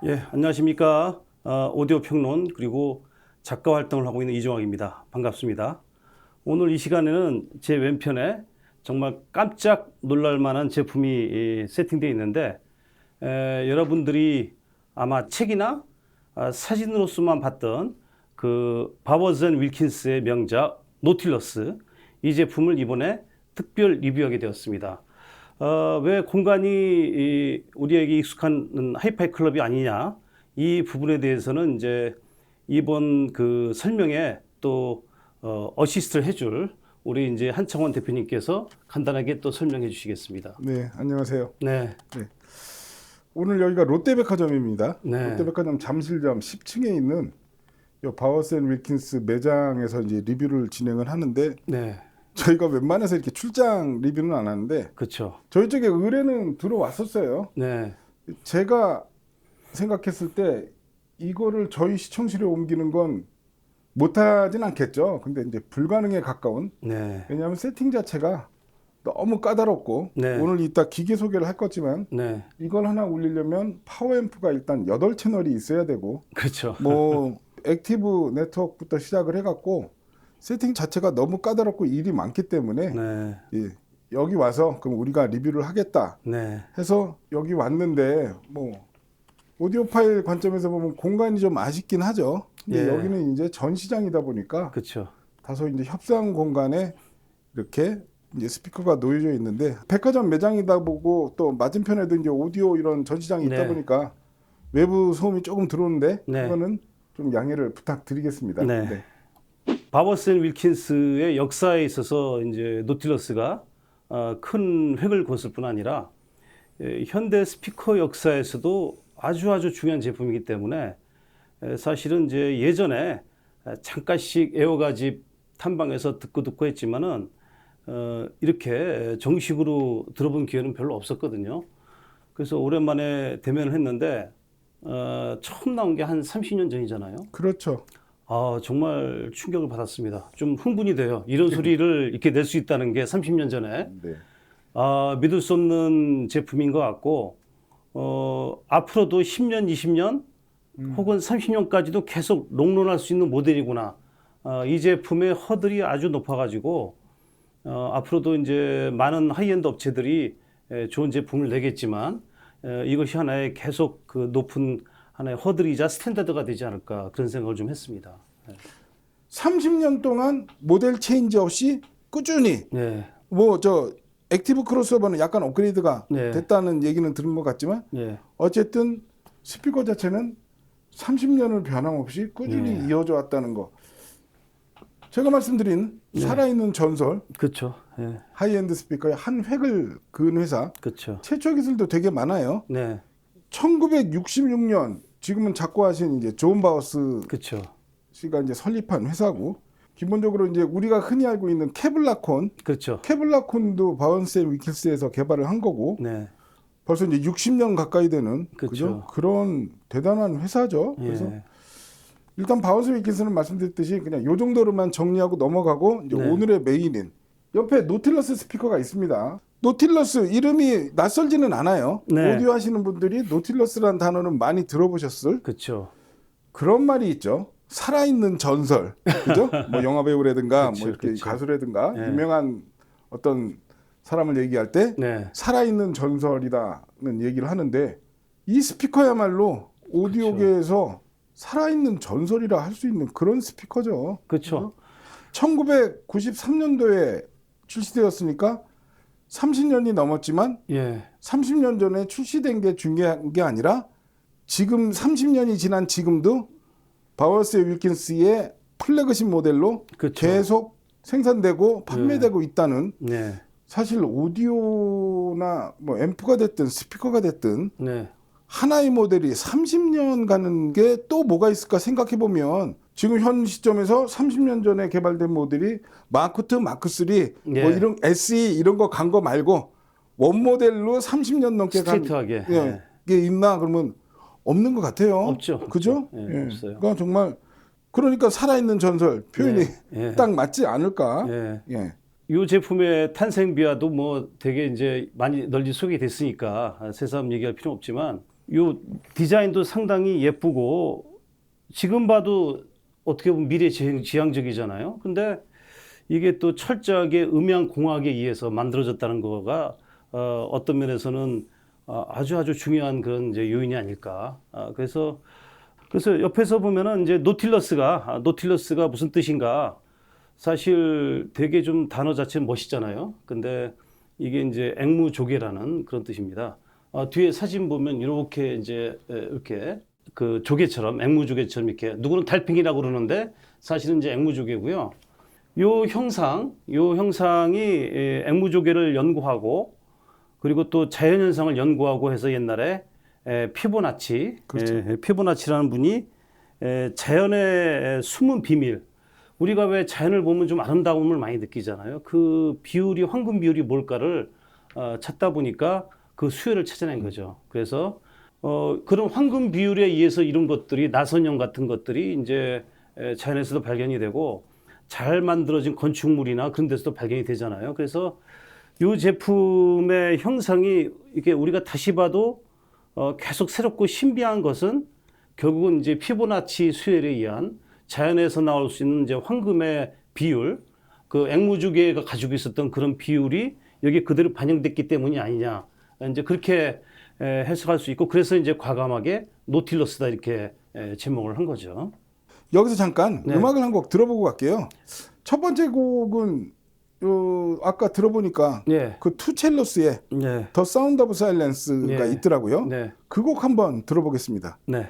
예, 안녕하십니까. 오디오 평론 그리고 작가 활동을 하고 있는 이종학입니다. 반갑습니다. 오늘 이 시간에는 제 왼편에 정말 깜짝 놀랄 만한 제품이 세팅되어 있는데 여러분들이 아마 책이나 사진으로서만 봤던 그 바버즈 앤 윌킨스의 명작 노틸러스, 이 제품을 이번에 특별 리뷰하게 되었습니다. 왜 공간이 우리에게 익숙한 하이파이 클럽이 아니냐, 이 부분에 대해서는 이제 이번 그 설명에 또 어시스트를 해줄 우리 이제 한창원 대표님께서 간단하게 또 설명해 주시겠습니다. 네, 안녕하세요. 네, 네. 오늘 여기가 롯데백화점입니다. 네. 롯데백화점 잠실점 10층에 있는 요 바워스 앤 윌킨스 매장에서 이제 리뷰를 진행을 하는데, 네, 저희가 웬만해서 이렇게 출장 리뷰는 안 하는데 그렇죠. 저희 쪽에 의뢰는 들어왔었어요. 네, 제가 생각했을 때 이거를 저희 시청실에 옮기는 건 못하진 않겠죠. 근데 이제 불가능에 가까운, 네, 왜냐하면 세팅 자체가 너무 까다롭고, 네. 오늘 이따 기계 소개를 할 거지만 네, 이걸 하나 올리려면 파워앰프가 일단 8채널이 있어야 되고, 그렇죠. 뭐 액티브 네트워크부터 시작을 해갖고 세팅 자체가 너무 까다롭고 일이 많기 때문에 네, 예, 여기 와서 그럼 우리가 리뷰를 하겠다 네, 해서 여기 왔는데, 뭐 오디오 파일 관점에서 보면 공간이 좀 아쉽긴 하죠. 근데 예. 여기는 이제 전시장이다 보니까 그렇죠. 다소 이제 협상 공간에 이렇게 이제 스피커가 놓여져 있는데, 백화점 매장이다 보고 또 맞은편에도 이제 오디오 이런 전시장이 있다 네. 보니까 외부 소음이 조금 들어오는데, 네. 그거는 좀 양해를 부탁드리겠습니다. 네. 바버스 앤 윌킨스의 역사에 있어서 이제 노틸러스가 큰 획을 그었을 뿐 아니라 현대 스피커 역사에서도 아주 중요한 제품이기 때문에 사실은 이제 예전에 잠깐씩 애호가집 탐방에서 듣고 했지만은 이렇게 정식으로 들어본 기회는 별로 없었거든요. 그래서 오랜만에 대면을 했는데 처음 나온 게 한 30년 전이잖아요. 그렇죠. 정말 충격을 받았습니다. 좀 흥분이 돼요. 이런 소리를 이렇게 낼 수 있다는 게 30년 전에 네. 믿을 수 없는 제품인 것 같고, 앞으로도 10년, 20년 혹은 30년까지도 계속 롱런할 수 있는 모델이구나. 이 제품의 허들이 아주 높아가지고 앞으로도 이제 많은 하이엔드 업체들이 좋은 제품을 내겠지만 이것이 하나의 계속 그 높은 하나의 허들이자 스탠다드가 되지 않을까, 그런 생각을 좀 했습니다. 30년 동안 모델 체인지 없이 꾸준히, 네, 뭐 저 액티브 크로스오버는 약간 업그레이드가 네. 됐다는 얘기는 들은 것 같지만, 네, 어쨌든 스피커 자체는 30년을 변함없이 꾸준히 네. 이어져 왔다는 거. 제가 말씀드린 살아있는 전설, 그렇죠. 네, 하이엔드 스피커의 한 획을 그은 회사, 그렇죠. 최초 기술도 되게 많아요. 네, 1966년, 지금은 작고하신 이제 존 바우스 그렇죠. 씨가 이제 설립한 회사고, 기본적으로 이제 우리가 흔히 알고 있는 케블라콘, 그렇죠. 케블라콘도 바운스 앤 위킬스에서 개발을 한 거고, 네, 벌써 이제 60년 가까이 되는 그쵸. 그죠? 그런 대단한 회사죠. 그래서 예, 일단 바운스 위킬스는 말씀드렸듯이 그냥 요 정도로만 정리하고 넘어가고, 이제 네. 오늘의 메인인 옆에 노틸러스 스피커가 있습니다. 노틸러스 이름이 낯설지는 않아요. 네. 오디오 하시는 분들이 노틸러스라는 단어는 많이 들어보셨을 그렇죠. 그런 말이 있죠. 살아있는 전설, 그죠? 뭐 영화 배우라든가 그쵸, 뭐 이렇게 그쵸. 가수라든가 네. 유명한 어떤 사람을 얘기할 때 네, 살아있는 전설이라는 얘기를 하는데, 이 스피커야말로 오디오계에서 살아있는 전설이라 할 수 있는 그런 스피커죠. 그렇죠. 1993년도에 출시되었으니까 30년이 넘었지만, 예, 30년 전에 출시된 게 중요한 게 아니라 지금 30년이 지난 지금도 바워스 윌킨스의 플래그십 모델로 그쵸. 계속 생산되고 판매되고 있다는, 네, 사실 오디오나 뭐 앰프가 됐든 스피커가 됐든 네, 하나의 모델이 30년 가는 게 또 뭐가 있을까 생각해 보면, 지금 현 시점에서 30년 전에 개발된 모델이 마크 2, 마크 3, 예. 뭐 이런 SE 이런 거 간 거 말고 원 모델로 30년 넘게 간 스트레이트하게. 예, 게 있나 그러면 없는 것 같아요. 없죠. 그죠? 예, 예. 없어요. 그러니까 정말, 그러니까 살아있는 전설 표현이 예. 딱 맞지 않을까? 예. 예. 이 제품의 탄생 비화도 뭐 되게 이제 많이 널리 소개됐으니까 새삼 얘기할 필요 없지만, 요 디자인도 상당히 예쁘고 지금 봐도 어떻게 보면 미래지향적이잖아요. 근데 이게 또 철저하게 음향공학에 의해서 만들어졌다는 거가 어떤 면에서는 아주 중요한 그런 이제 요인이 아닐까. 그래서 옆에서 보면은 이제 노틸러스가 무슨 뜻인가? 사실 되게 좀 단어 자체 멋있잖아요. 근데 이게 이제 앵무조개라는 그런 뜻입니다. 뒤에 사진 보면 이렇게 이제 이렇게 그 조개처럼 앵무조개처럼 이렇게 누구는 달팽이라고 그러는데 사실은 이제 앵무조개고요. 요 형상이 앵무조개를 연구하고 그리고 또 자연현상을 연구하고 해서 옛날에 피보나치, 그렇죠. 피보나치라는 분이 자연의 숨은 비밀, 우리가 왜 자연을 보면 좀 아름다움을 많이 느끼잖아요. 그 비율이 황금 비율이 뭘까를 찾다 보니까 그 수요를 찾아낸 거죠. 그래서 그런 황금 비율에 의해서 이런 것들이 나선형 같은 것들이 이제 자연에서도 발견이 되고 잘 만들어진 건축물이나 그런 데서도 발견이 되잖아요. 그래서 이 제품의 형상이 이게 우리가 다시 봐도 계속 새롭고 신비한 것은 결국은 이제 피보나치 수열에 의한 자연에서 나올 수 있는 이제 황금의 비율, 그 앵무조개가 가지고 있었던 그런 비율이 여기 그대로 반영됐기 때문이 아니냐. 이제 그렇게 해석할 수 있고 그래서 이제 과감하게 노틸러스다 이렇게 제목을 한 거죠. 여기서 잠깐 네. 음악을 한 곡 들어보고 갈게요. 첫 번째 곡은 아까 들어보니까 네. 그 투첼로스의 네. 더 사운드 오브 사일런스가 네. 있더라고요. 네. 그 곡 한번 들어보겠습니다. 네.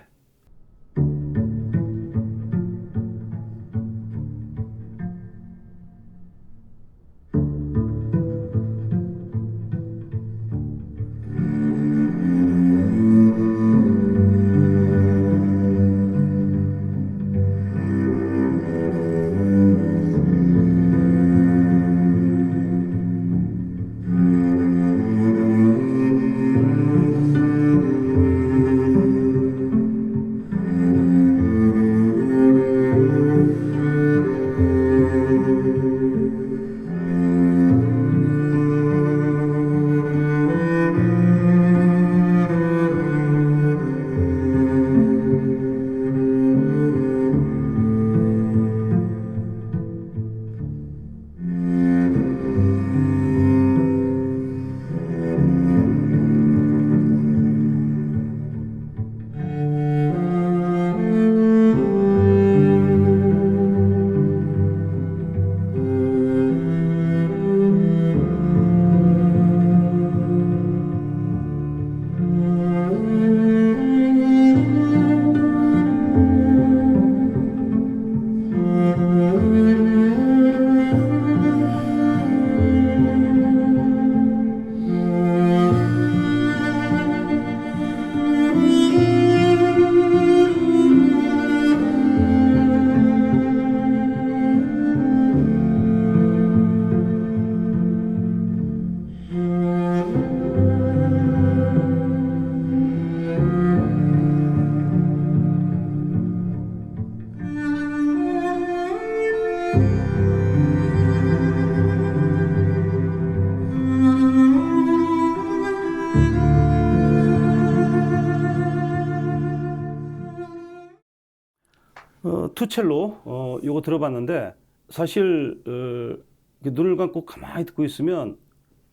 투첼로 요거 들어봤는데 사실 이렇게 눈을 감고 가만히 듣고 있으면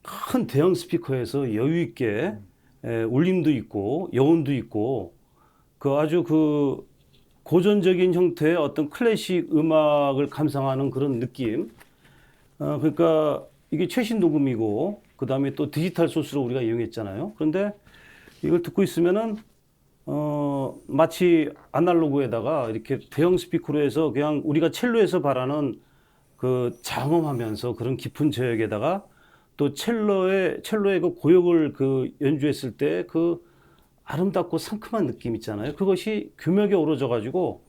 큰 대형 스피커에서 여유 있게 울림도 있고 여운도 있고 그 아주 그 고전적인 형태의 어떤 클래식 음악을 감상하는 그런 느낌. 그러니까 이게 최신 녹음이고 그 다음에 또 디지털 소스로 우리가 이용했잖아요. 그런데 이걸 듣고 있으면은 마치 아날로그에다가 이렇게 대형 스피커로 해서 그냥 우리가 첼로에서 바라는 그 장엄하면서 그런 깊은 저역에다가 또 첼로의 그 고역을 그 연주했을 때 그 아름답고 상큼한 느낌 있잖아요. 그것이 교묘하게 어우러져 가지고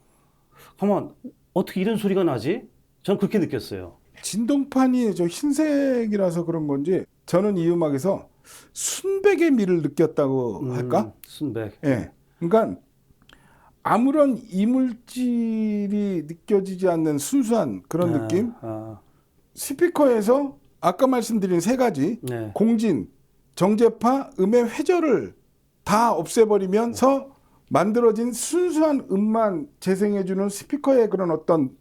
가만 어떻게 이런 소리가 나지? 전 그렇게 느꼈어요. 진동판이 저 흰색이라서 그런 건지 저는 이 음악에서 순백의 미를 느꼈다고 할까? 순백. 예. 그러니까 아무런 이물질이 느껴지지 않는 순수한 그런 느낌. 스피커에서 아까 말씀드린 세 가지 네. 공진, 정제파, 음의 회절을 다 없애버리면서 만들어진 순수한 음만 재생해주는 스피커의 그런 어떤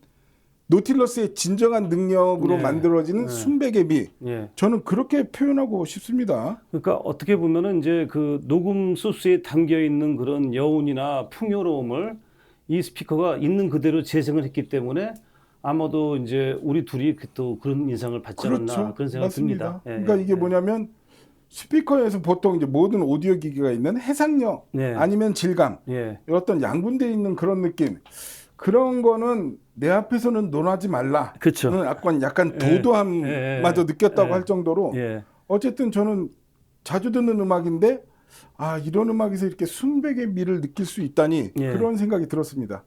노틸러스의 진정한 능력으로 네. 만들어지는 네. 순백의 미. 예. 저는 그렇게 표현하고 싶습니다. 그러니까 어떻게 보면은 이제 그 녹음 소스에 담겨 있는 그런 여운이나 풍요로움을 이 스피커가 있는 그대로 재생을 했기 때문에 아마도 이제 우리 둘이 또 그런 인상을 받지 않았나 그렇죠. 그런 생각이 맞습니다. 듭니다. 예, 그러니까 이게 예. 뭐냐면 스피커에서 보통 이제 모든 오디오 기기가 있는 해상력 네. 아니면 질감 예. 어떤 양분되어 있는 그런 느낌 그런 거는 내 앞에서는 논하지 말라. 그쵸. 는 약간 예. 도도함마저 느꼈다고 예. 할 정도로 예. 어쨌든 저는 자주 듣는 음악인데 이런 음악에서 이렇게 순백의 미를 느낄 수 있다니 예. 그런 생각이 들었습니다.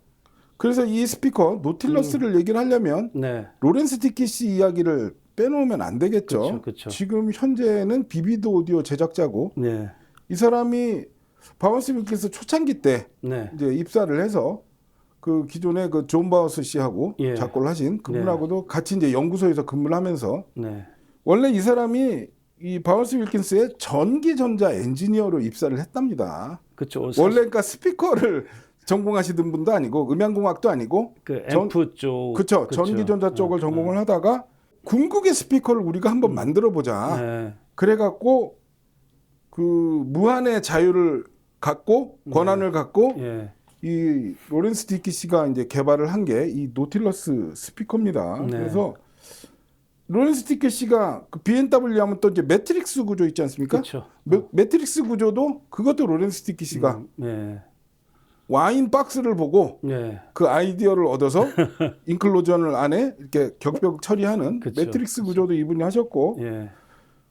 그래서 이 스피커 노틸러스를 얘기를 하려면 네. 로렌스 디키시 이야기를 빼놓으면 안 되겠죠. 그쵸. 지금 현재는 비비드 오디오 제작자고 네. 이 사람이 바운스 윌킨스 초창기 때 네. 이제 입사를 해서 그 기존에 그 존 바우스 씨하고 예. 작곡을 하신 그분하고도 같이 이제 연구소에서 근무를 하면서 네. 원래 이 사람이 이 바운스 윌킨스의 전기전자 엔지니어로 입사를 했답니다. 그쵸. 원래 그러니까 스피커를 전공하시던 분도 아니고 음향공학도 아니고 그 앰프 쪽. 그쵸. 전기전자 쪽을 전공을 하다가 궁극의 스피커를 우리가 한번 만들어 보자. 네. 그래갖고 그 무한의 자유를 갖고 권한을 갖고 예. 이 로렌스 디키시가 이제 개발을 한 게 이 노틸러스 스피커입니다. 네. 그래서 로렌스 디키시가 그 BMW 하면 또 이제 매트릭스 구조 있지 않습니까? 그쵸. 매트릭스 구조도 그것도 로렌스 디키시가 네. 와인 박스를 보고 네. 그 아이디어를 얻어서 인클로전을 안에 이렇게 격벽 처리하는 그쵸. 매트릭스 구조도 이분이 하셨고 예.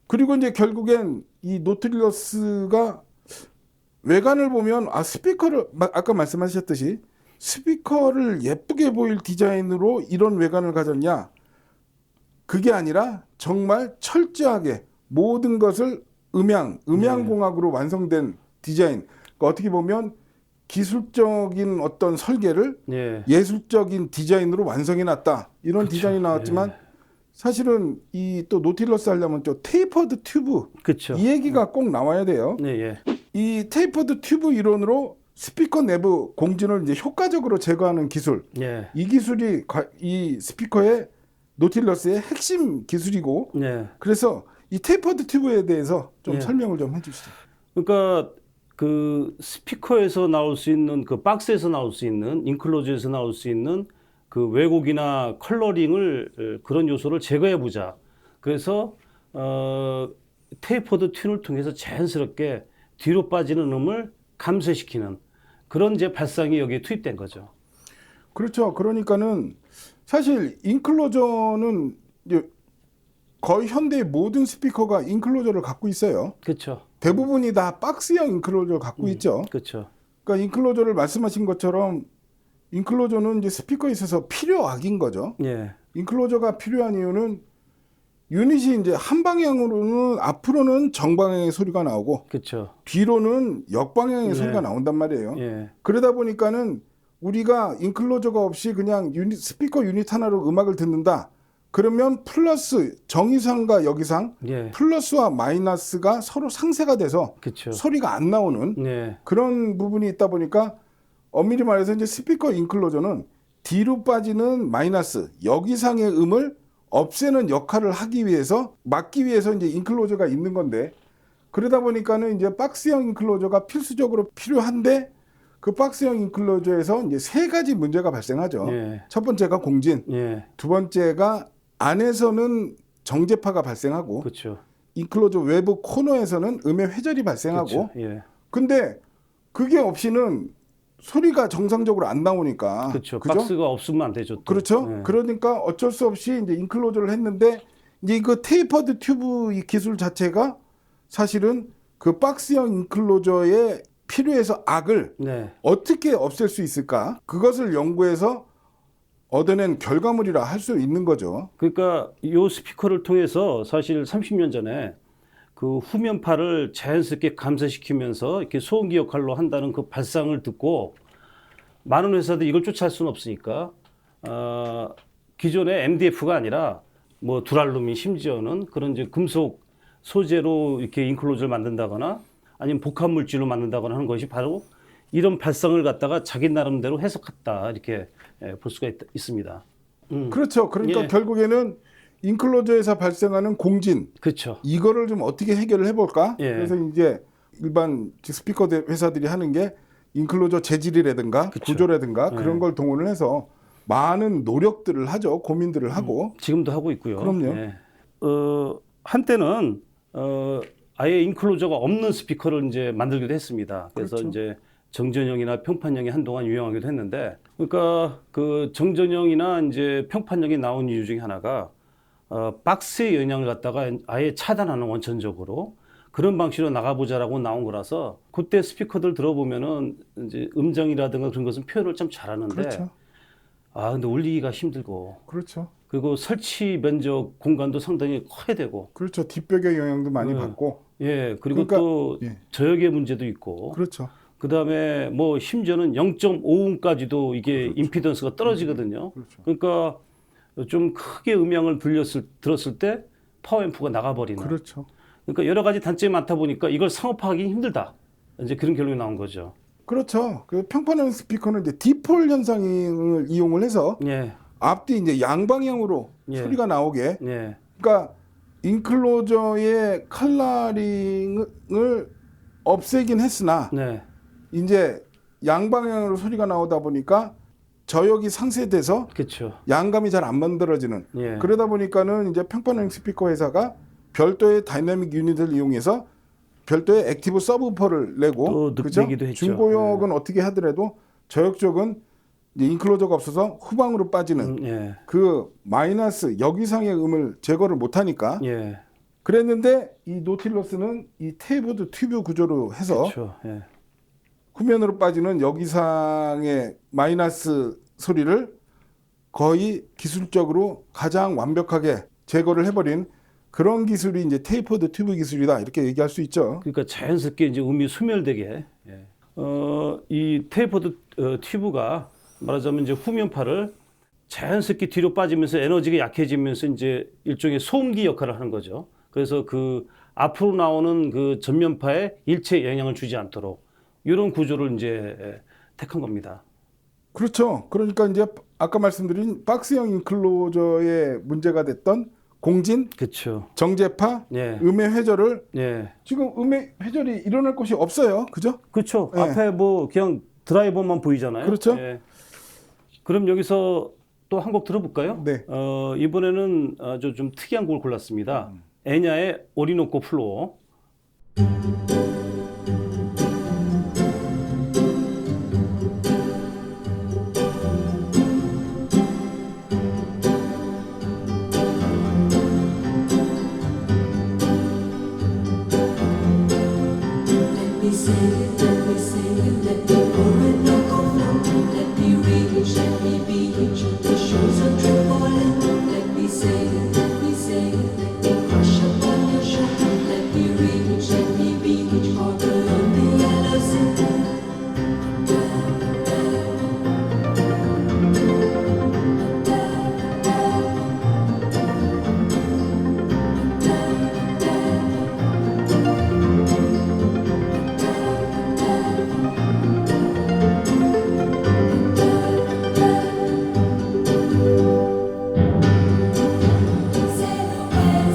그리고 이제 결국엔 이 노틸러스가 외관을 보면 스피커를 아까 말씀하셨듯이 스피커를 예쁘게 보일 디자인으로 이런 외관을 가졌냐 그게 아니라 정말 철저하게 모든 것을 음향공학으로 완성된 디자인. 그러니까 어떻게 보면 기술적인 어떤 설계를 예. 예술적인 디자인으로 완성해놨다. 이런 그쵸. 디자인이 나왔지만 사실은 이 또 노틸러스 하려면 또 테이퍼드 튜브 그쵸. 이 얘기가 꼭 나와야 돼요. 네. 예. 이 테이퍼드 튜브 이론으로 스피커 내부 공진을 이제 효과적으로 제거하는 기술. 예. 이 기술이 이 스피커의 노틸러스의 핵심 기술이고 예. 그래서 이 테이퍼드 튜브에 대해서 좀 예. 설명을 좀 해주시죠. 그러니까 그 스피커에서 나올 수 있는 그 박스에서 나올 수 있는 인클로즈에서 나올 수 있는 그 왜곡이나 컬러링을 그런 요소를 제거해 보자. 그래서 테이퍼드 튠을 통해서 자연스럽게 뒤로 빠지는 음을 감쇄시키는 그런 이제 발상이 여기에 투입된 거죠. 그렇죠. 그러니까는 사실 인클로저는 이제 거의 현대의 모든 스피커가 인클로저를 갖고 있어요. 그렇죠. 대부분이 다 박스형 인클로저를 갖고 있죠. 그렇죠. 그러니까 인클로저를 말씀하신 것처럼 인클로저는 이제 스피커에 있어서 필요악인 거죠. 예. 인클로저가 필요한 이유는 유닛이 이제 한 방향으로는 앞으로는 정방향의 소리가 나오고 그렇죠. 뒤로는 역방향의 예. 소리가 나온단 말이에요. 예. 그러다 보니까는 우리가 인클로저가 없이 그냥 스피커 유닛 하나로 음악을 듣는다. 그러면 플러스 정의상과 역의상 예. 플러스와 마이너스가 서로 상쇄가 돼서 그렇죠. 소리가 안 나오는 예. 그런 부분이 있다 보니까 엄밀히 말해서 이제 스피커 인클로저는 뒤로 빠지는 마이너스 역이상의 음을 없애는 역할을 하기 위해서 막기 위해서 이제 인클로저가 있는 건데 그러다 보니까는 이제 박스형 인클로저가 필수적으로 필요한데 그 박스형 인클로저에서 이제 세 가지 문제가 발생하죠. 예. 첫 번째가 공진, 예. 두 번째가 안에서는 정제파가 발생하고 그렇죠. 인클로저 외부 코너에서는 음의 회절이 발생하고 그렇죠. 예. 근데 그게 없이는 소리가 정상적으로 안 나오니까 그렇죠. 그죠? 박스가 없으면 안 되죠. 또. 그렇죠. 예. 그러니까 어쩔 수 없이 이제 인클로저를 했는데 이제 이거 테이퍼드 튜브 이 기술 자체가 사실은 그 박스형 인클로저의 필요해서 악을 네. 어떻게 없앨 수 있을까? 그것을 연구해서 얻어낸 결과물이라 할 수 있는 거죠. 그러니까 이 스피커를 통해서 사실 30년 전에 그 후면파를 자연스럽게 감쇄시키면서 이렇게 소음기 역할로 한다는 그 발상을 듣고 많은 회사들이 이걸 쫓아할 수는 없으니까 기존의 MDF가 아니라 뭐 두랄루민 심지어는 그런 이제 금속 소재로 이렇게 인클로저를 만든다거나 아니면 복합 물질로 만든다거나 하는 것이 바로 이런 발성을 갖다가 자기 나름대로 해석했다 이렇게 볼 수가 있습니다. 그렇죠. 그러니까 예. 결국에는 인클로저에서 발생하는 공진 그렇죠. 이거를 좀 어떻게 해결을 해볼까? 예. 그래서 이제 일반 스피커 회사들이 하는 게 인클로저 재질이라든가 그쵸. 구조라든가 예. 그런 걸 동원을 해서 많은 노력들을 하죠. 고민들을 하고. 지금도 하고 있고요. 그럼요. 예. 한때는 아예 인클로저가 없는 스피커를 이제 만들기도 했습니다. 그래서 그렇죠. 이제 정전형이나 평판형이 한동안 유행하기도 했는데, 그러니까 그 정전형이나 이제 평판형이 나온 이유 중에 하나가 박스의 영향을 갖다가 아예 차단하는 원천적으로 그런 방식으로 나가보자라고 나온 거라서 그때 스피커들 들어보면은 이제 음정이라든가 그런 것은 표현을 참 잘하는데 그렇죠. 근데 울리기가 힘들고 그렇죠. 그리고 설치 면적 공간도 상당히 커야 되고 그렇죠. 뒷벽의 영향도 많이 네. 받고. 예 그리고 그러니까, 또 예. 저역의 문제도 있고 그렇죠. 그다음에 뭐 심지어는 0.5음까지도 이게 그렇죠. 임피던스가 떨어지거든요. 그렇죠. 그러니까 좀 크게 음향을 들었을 때 파워앰프가 나가버리는. 그렇죠. 그러니까 여러 가지 단점이 많다 보니까 이걸 상업화하기 힘들다. 이제 그런 결론이 나온 거죠. 그렇죠. 그 평판형 스피커는 이제 디폴 현상을 이용을 해서 예, 앞뒤 이제 양방향으로 예. 소리가 나오게. 예, 그러니까 인클로저의 컬러링을 없애긴 했으나 네, 이제 양방향으로 소리가 나오다 보니까 저역이 상쇄돼서 그렇죠. 양감이 잘 안 만들어지는. 예, 그러다 보니까는 이제 평판형 스피커 회사가 별도의 다이나믹 유닛을 이용해서 별도의 액티브 서브우퍼를 내고 또 그죠? 내기도 했죠. 중고역은 어떻게 하더라도 저역 쪽은 이제 인클로저가 없어서 후방으로 빠지는 예, 그 마이너스 역이상의 음을 제거를 못하니까 예, 그랬는데 이 노틸러스는 이 테이프드 튜브 구조로 해서 그렇죠. 예, 후면으로 빠지는 역이상의 마이너스 소리를 거의 기술적으로 가장 완벽하게 제거를 해버린 그런 기술이 이제 테이퍼드 튜브 기술이다 이렇게 얘기할 수 있죠. 그러니까 자연스럽게 이제 음이 소멸되게. 예. 이 테이퍼드 튜브가 말하자면 이제 후면파를 자연스럽게 뒤로 빠지면서 에너지가 약해지면서 이제 일종의 소음기 역할을 하는 거죠. 그래서 그 앞으로 나오는 그 전면파에 일체 영향을 주지 않도록 이런 구조를 이제 택한 겁니다. 그렇죠. 그러니까 이제 아까 말씀드린 박스형 인클로저의 문제가 됐던 공진, 그렇죠. 정제파, 예. 음의 회절을 예. 지금 음의 회절이 일어날 곳이 없어요. 그죠? 그렇죠. 예. 앞에 뭐 그냥 드라이버만 보이잖아요. 그렇죠. 예. 그럼 여기서 또 한 곡 들어볼까요? 네. 이번에는 아주 좀 특이한 곡을 골랐습니다. 에냐의 오리노코 플로어. Let me sing it, let me sing it, let me pour it, no go flow. Let me reach, let me beach, the shoes are trembling. Let me sing it, let me sing it, let me crush upon your shoulder. Let me reach, let me beach, for good on the yellow sand. Sail away, sail away,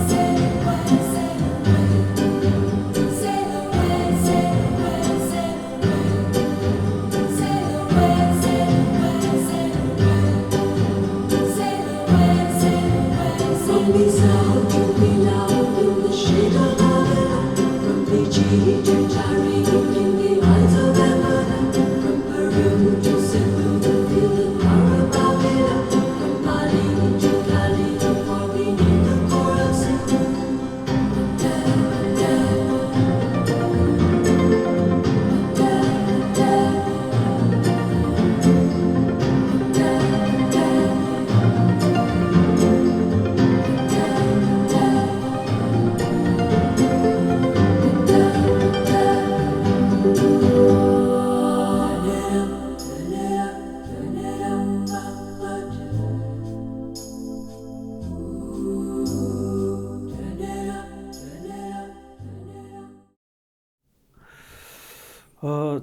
sail away, sail away, sail away.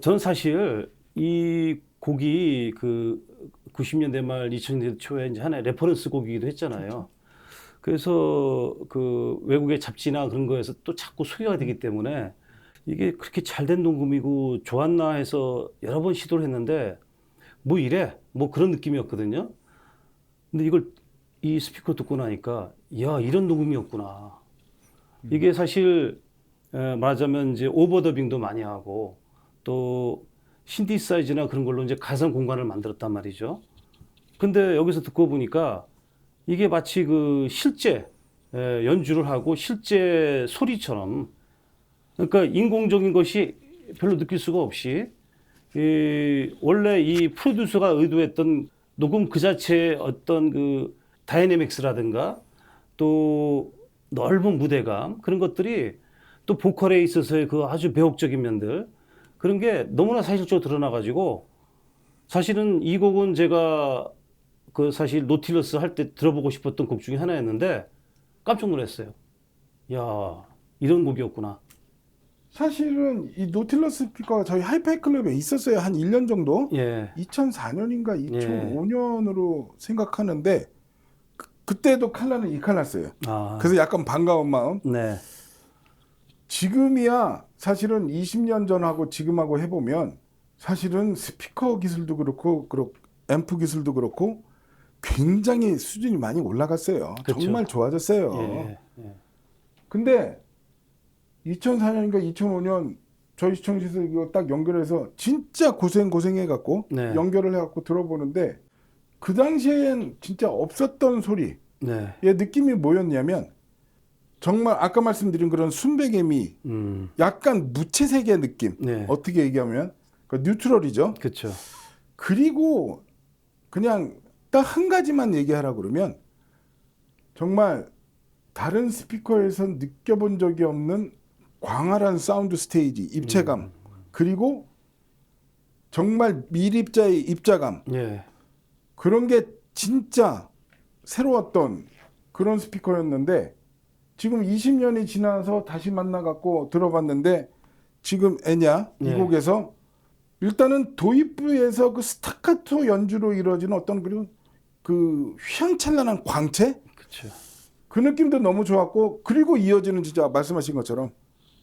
저는 사실 이 곡이 그 90년대 말 2000년대 초에 이제 하나의 레퍼런스 곡이기도 했잖아요. 그래서 그 외국의 잡지나 그런 거에서 또 자꾸 소개가 되기 때문에 이게 그렇게 잘된 녹음이고 좋았나 해서 여러 번 시도를 했는데 뭐 이래 뭐 그런 느낌이었거든요. 근데 이걸 이 스피커 듣고 나니까 야 이런 녹음이었구나. 이게 사실 말하자면 이제 오버더빙도 많이 하고 또 신디사이즈나 그런 걸로 이제 가상 공간을 만들었단 말이죠. 근데 여기서 듣고 보니까 이게 마치 그 실제 연주를 하고 실제 소리처럼 그러니까 인공적인 것이 별로 느낄 수가 없이 원래 이 프로듀서가 의도했던 녹음 그 자체의 어떤 그 다이내믹스라든가 또 넓은 무대감 그런 것들이 또 보컬에 있어서의 그 아주 매혹적인 면들 그런 게 너무나 사실적으로 드러나가지고 사실은 이 곡은 제가 그 사실 노틸러스 할 때 들어보고 싶었던 곡 중에 하나였는데 깜짝 놀랐어요. 야 이런 곡이었구나. 사실은 이 노틸러스 스피커가 저희 하이파이 클럽에 있었어요. 한 1년 정도. 예. 2004년인가 예. 2005년으로 생각하는데 그때도 칼라는 이 칼라였어요. 아. 그래서 약간 반가운 마음. 네. 지금이야 사실은 20년 전하고 지금하고 해보면 사실은 스피커 기술도 그렇고 앰프 기술도 그렇고 굉장히 수준이 많이 올라갔어요. 그쵸. 정말 좋아졌어요. 예. 예. 근데 2004년인가 2005년 저희 시청실에서 이거 딱 연결해서 진짜 고생해갖고 네. 연결을 해갖고 들어보는데 그 당시엔 진짜 없었던 소리의 네. 느낌이 뭐였냐면 정말 아까 말씀드린 그런 순백의미 약간 무채색의 느낌 네. 어떻게 얘기하면 뉴트럴이죠. 그렇죠. 그리고 그냥 딱 한 가지만 얘기하라 그러면 정말 다른 스피커에서 느껴본 적이 없는 광활한 사운드 스테이지, 입체감, 그리고 정말 미립자의 입자감, 예. 그런 게 진짜 새로웠던 그런 스피커였는데 지금 20년이 지나서 다시 만나갖고 들어봤는데 지금 애냐 이 예. 곡에서 일단은 도입부에서 그 스타카토 연주로 이루어지는 어떤 그리고 그 휘황찬란한 광채 그렇죠. 그 느낌도 너무 좋았고 그리고 이어지는 진짜 말씀하신 것처럼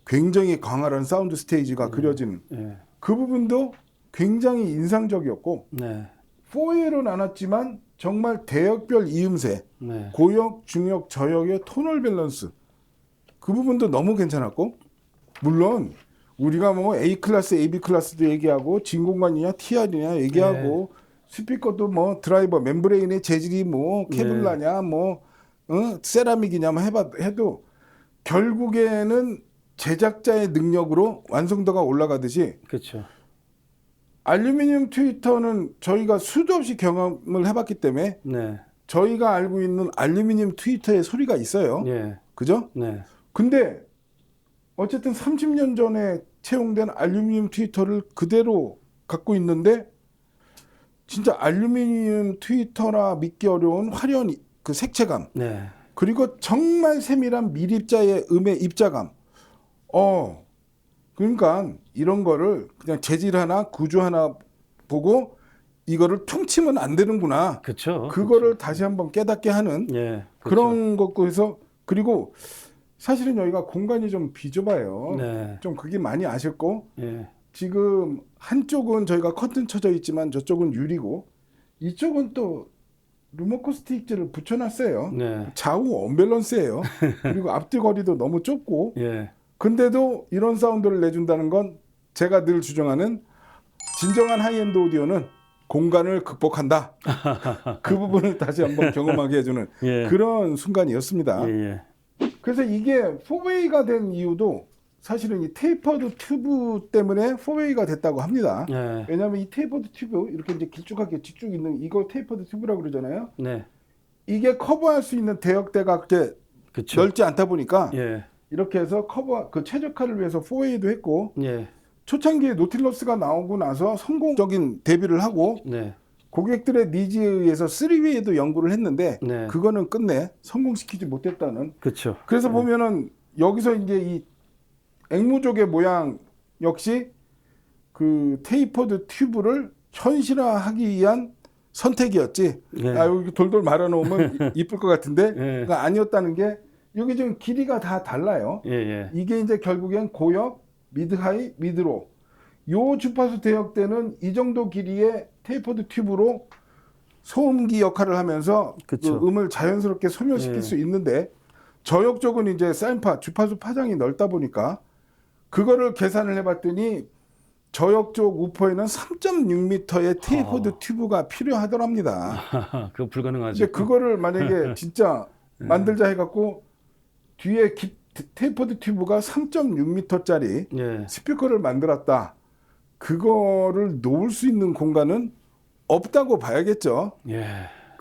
굉장히 광활한 사운드 스테이지가 그려지는 예. 그 부분도 굉장히 인상적이었고 네. 4A로 나눴지만 정말 대역별 이음새 네. 고역, 중역, 저역의 토널 밸런스 그 부분도 너무 괜찮았고 물론 우리가 뭐 A 클래스, AB 클래스도 얘기하고 진공관이냐 TR이냐 얘기하고 스피커도 뭐 드라이버 멤브레인의 재질이 뭐 케블라냐 뭐 세라믹이냐 뭐 해도 결국에는 제작자의 능력으로 완성도가 올라가듯이 그렇죠. 알루미늄 트위터는 저희가 수도 없이 경험을 해봤기 때문에 네. 저희가 알고 있는 알루미늄 트위터의 소리가 있어요. 예. 그죠? 네. 근데 어쨌든 30년 전에 채용된 알루미늄 트위터를 그대로 갖고 있는데 진짜 알루미늄 트위터라 믿기 어려운 화려한 그 색채감 네. 그리고 정말 세밀한 미립자의 음의 입자감 그러니까 이런 거를 그냥 재질 하나 구조 하나 보고 이거를 퉁치면 안 되는구나 그렇죠. 그거를 다시 한번 깨닫게 하는 예. 그런 것고 해서 그리고 사실은 여기가 공간이 좀 비좁아요. 네. 좀 그게 많이 아쉽고 예. 지금 한쪽은 저희가 커튼 쳐져 있지만 저쪽은 유리고 이쪽은 또 루머코스틱즈를 붙여놨어요. 네. 좌우 언밸런스예요. 그리고 앞뒤 거리도 너무 좁고 예. 근데도 이런 사운드를 내준다는 건 제가 늘 주장하는 진정한 하이엔드 오디오는 공간을 극복한다. 그 부분을 다시 한번 경험하게 해주는 예. 그런 순간이었습니다. 예. 예. 그래서 이게 4웨이가 된 이유도 사실은 이 테이퍼드 튜브 때문에 4웨이가 됐다고 합니다. 예. 왜냐하면 이 테이퍼드 튜브 이렇게 이제 길쭉하게 직쭉 있는 이거 테이퍼드 튜브라고 그러잖아요. 네. 이게 커버할 수 있는 대역대가 그렇게 그렇죠. 넓지 않다 보니까 예. 이렇게 해서 커버 그 최적화를 위해서 4웨이도 했고 예. 초창기에 노틸러스가 나오고 나서 성공적인 데뷔를 하고 네. 고객들의 니즈에 의해서 3웨이도 연구를 했는데 네. 그거는 끝내 성공시키지 못했다는. 그렇죠. 그래서 보면은 여기서 이제 이 앵무족의 모양 역시 그 테이퍼드 튜브를 현실화하기 위한 선택이었지. 예. 아, 여기 돌돌 말아놓으면 이쁠 것 같은데 예. 그러니까 아니었다는 게 여기 지금 길이가 다 달라요. 예, 예. 이게 이제 결국엔 고역, 미드하이, 미드로. 요 주파수 대역대는 이 정도 길이의 테이퍼드 튜브로 소음기 역할을 하면서 그쵸. 그 음을 자연스럽게 소멸시킬 예. 수 있는데 저역 쪽은 이제 사인파 주파수 파장이 넓다 보니까 그거를 계산을 해봤더니 저역 쪽 우퍼에는 3.6m의 테이퍼드 튜브가 필요하더랍니다. 그거 불가능하죠. 이제 그거를 만약에 진짜 만들자 해갖고 뒤에 테이퍼드 튜브가 3.6m짜리 예. 스피커를 만들었다. 그거를 놓을 수 있는 공간은 없다고 봐야겠죠. 예.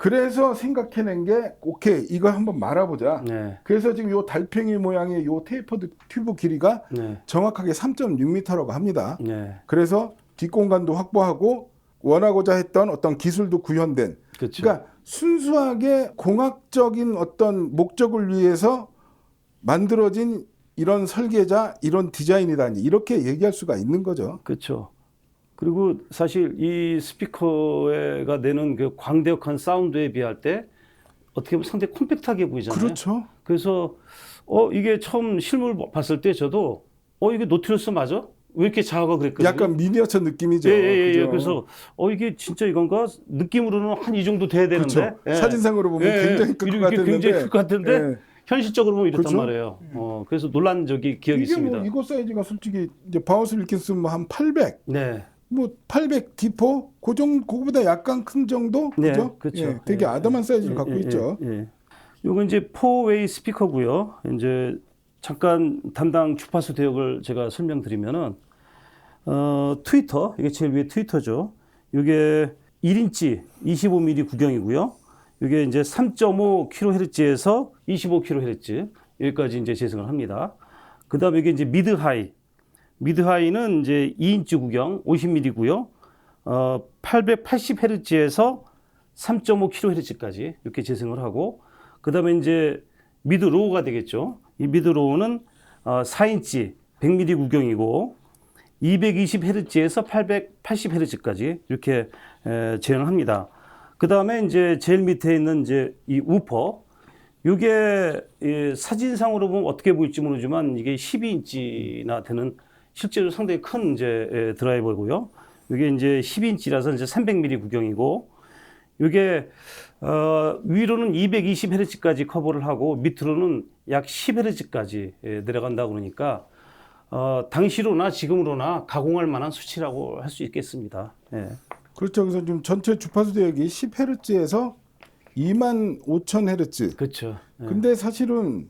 그래서 생각해낸 게 오케이 이거 한번 말아보자. 네. 그래서 지금 요 달팽이 모양의 요 테이퍼드 튜브 길이가 네. 정확하게 3.6m라고 합니다. 네. 그래서 뒷공간도 확보하고 원하고자 했던 어떤 기술도 구현된. 그렇죠. 그러니까 순수하게 공학적인 어떤 목적을 위해서 만들어진 이런 설계자, 이런 디자인이다. 이렇게 얘기할 수가 있는 거죠. 그렇죠. 그리고 사실 이 스피커가 내는 그 광대역한 사운드에 비할 때 어떻게 보면 상당히 콤팩트하게 보이잖아요. 그렇죠. 그래서 이게 처음 실물 봤을 때 저도 이게 노틸러스 맞아? 왜 이렇게 작아가 그랬거든요. 약간 미니어처 느낌이죠. 예, 예, 예. 그죠? 그래서 이게 진짜 이건가? 느낌으로는 한 이 정도 돼야 되는데. 그렇죠. 예. 사진상으로 보면 예, 굉장히 클 것 이렇게 같았는데 굉장히 클 것 같은데 예. 현실적으로 보면 이렇단 그렇죠? 말이에요. 그래서 놀란 적이 기억이 이게 있습니다. 뭐 이거 사이즈가 솔직히 이제 바우스 윌킨스 뭐 한 800, 네. 뭐 800 디포 그거보다 약간 큰 정도, 네, 그죠? 그렇죠. 예, 되게 예, 아담한 사이즈를 예, 갖고 예, 있죠. 예. 요건 이제 4웨이 스피커고요. 이제 잠깐 담당 주파수 대역을 제가 설명드리면은 트위터, 이게 제일 위에 트위터죠. 이게 1인치 25mm 구경이고요. 이게 이제 3.5kHz에서 25kHz 여기까지 이제 재생을 합니다. 그다음에 이게 이제 미드 하이. 미드 하이는 이제 2인치 구경 50mm고요. 880Hz에서 3.5kHz까지 이렇게 재생을 하고, 그다음에 이제 미드 로우가 되겠죠. 이 미드 로우는 4인치 100mm 구경이고 220Hz에서 880Hz까지 이렇게 재현을 합니다. 그다음에 이제 제일 밑에 있는 이제 이 우퍼, 이게 사진상으로 보면 어떻게 보일지 모르지만 이게 12인치나 되는 실제로 상당히 큰 이제 드라이버고요. 이게 이제 12인치라서 이제 300mm 구경이고, 이게 위로는 220Hz까지 커버를 하고 밑으로는 약 10Hz까지 내려간다 그러니까 당시로나 지금으로나 가공할 만한 수치라고 할 수 있겠습니다. 예. 그렇죠. 그래서 지금 전체 주파수 대역이 10Hz에서 25,000Hz. 그렇죠. 예. 근데 사실은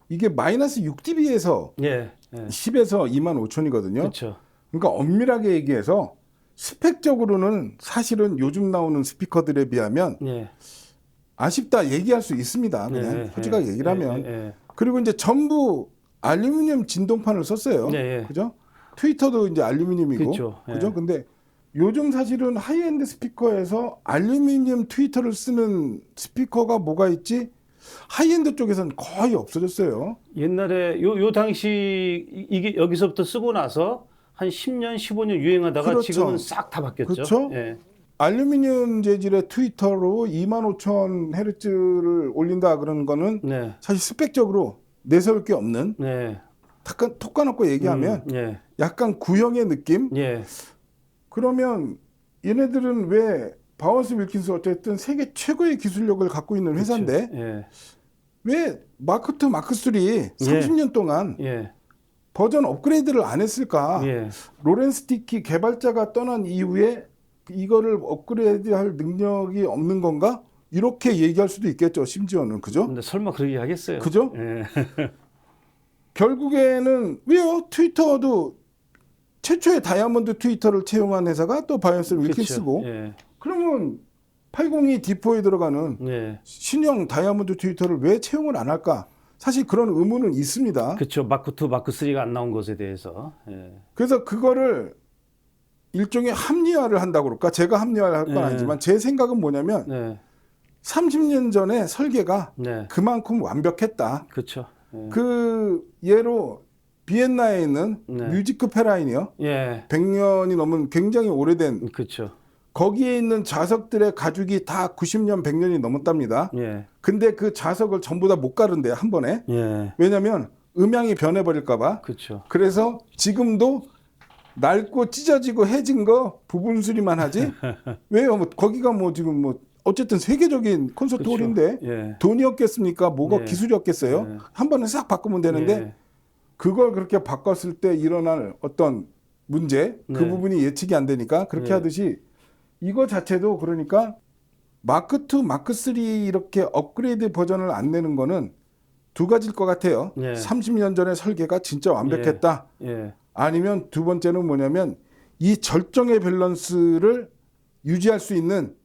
이게 마이너스 6dB에서 예. 예. 10에서 25,000이거든요. 그렇죠. 그러니까 엄밀하게 얘기해서 스펙적으로는 사실은 요즘 나오는 스피커들에 비하면 예. 아쉽다 얘기할 수 있습니다. 그냥 예, 솔직하게 예, 얘기를 하면. 예, 예. 그리고 이제 전부 알루미늄 진동판을 썼어요. 예, 예. 그죠? 트위터도 이제 알루미늄이고. 그렇죠. 예. 그죠? 근데 요즘 사실은 하이엔드 스피커에서 알루미늄 트위터를 쓰는 스피커가 뭐가 있지? 하이엔드 쪽에서는 거의 없어졌어요. 옛날에 요 당시 이게 여기서부터 쓰고 나서 한 10년, 15년 유행하다가 그렇죠. 지금은 싹 다 바뀌었죠. 그렇죠. 예. 알루미늄 재질의 트위터로 25,000Hz를 올린다 그러는 거는 네. 사실 스펙적으로 내세울 게 없는, 네. 톡 까놓고 얘기하면 예. 약간 구형의 느낌? 예. 그러면 얘네들은 왜 바우스 윌킨스 어쨌든 세계 최고의 기술력을 갖고 있는 회사인데 예. 왜 마크 2, 마크 3 30년 동안 예. 버전 업그레이드를 안 했을까? 예. 로렌스 디키 개발자가 떠난 이후에 이거를 업그레이드할 능력이 없는 건가? 이렇게 얘기할 수도 있겠죠. 심지어는 그죠? 근데 설마 그렇게 하겠어요? 그죠? 예. 결국에는 왜요? 트위터도 최초의 다이아몬드 트위터를 채용한 회사가 또 바이오스 윌킨스고. 예. 그러면 802 D4에 들어가는 예. 신형 다이아몬드 트위터를 왜 채용을 안 할까? 사실 그런 의문은 있습니다. 그렇죠. 마크 2, 마크 3가 안 나온 것에 대해서. 예. 그래서 그거를 일종의 합리화를 한다고 그럴까? 제가 합리화를 할 건 네. 아니지만 제 생각은 뭐냐면 네. 30년 전에 설계가 네. 그만큼 완벽했다. 그렇죠. 예. 그 예로 비엔나에 있는 네. 뮤지크 페라인이요. 예, 100년이 넘은 굉장히 오래된 그렇죠. 거기에 있는 자석들의 가죽이 다 90년, 100년이 넘었답니다. 예, 근데 그 자석을 전부 다 못 가른대요, 한 번에. 예, 왜냐면 음향이 변해버릴까봐. 그렇죠. 그래서 지금도 낡고 찢어지고 해진 거 부분 수리만 하지. 왜요? 뭐 거기가 뭐 지금 뭐 어쨌든 세계적인 콘서트홀인데 예, 돈이 없겠습니까? 뭐가 예. 기술이 없겠어요? 예. 한 번에 싹 바꾸면 되는데 예, 그걸 그렇게 바꿨을 때 일어날 어떤 문제 그 네. 부분이 예측이 안 되니까 그렇게 네. 하듯이 이거 자체도 그러니까 마크 2, 마크 3 이렇게 업그레이드 버전을 안 내는 거는 두 가지일 것 같아요. 예. 30년 전의 설계가 진짜 완벽했다. 예, 아니면 두 번째는 뭐냐면 이 절정의 밸런스를 유지할 수 있는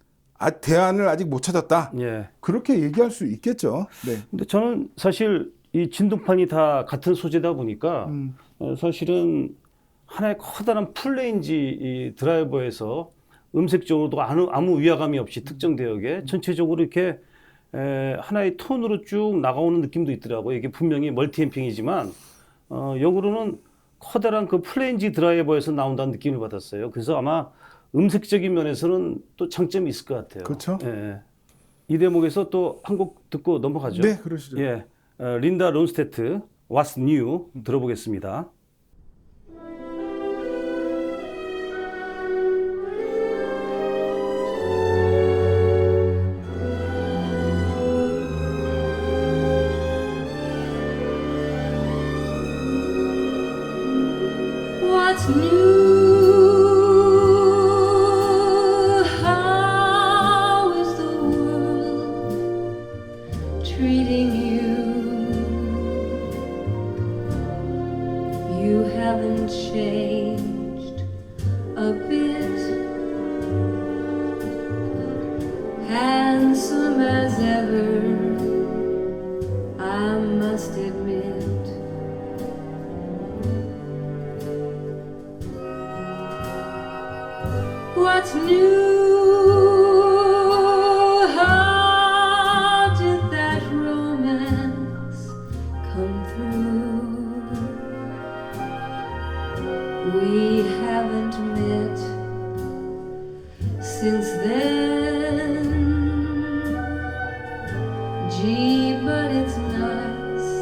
대안을 아직 못 찾았다. 예. 그렇게 얘기할 수 있겠죠. 네. 근데 저는 사실 이 진동판이 다 같은 소재다 보니까 사실은 하나의 커다란 풀레인지 이 드라이버에서 음색적으로도 아무 위화감이 없이 특정 대역에 전체적으로 이렇게 하나의 톤으로 쭉 나가오는 느낌도 있더라고요. 이게 분명히 멀티앰핑이지만 역으로는 커다란 그 플레인지 드라이버에서 나온다는 느낌을 받았어요. 그래서 아마 음색적인 면에서는 또 장점이 있을 것 같아요. 그렇죠. 예. 이 대목에서 또 한 곡 듣고 넘어가죠. 네, 그러시죠. 예, 린다 론스테트 What's New 들어보겠습니다. What's new? How is the world treating you? You haven't changed a bit. Handsome as ever, I must admit. What's new? How did that romance come through? We haven't met since then. Gee, but it's nice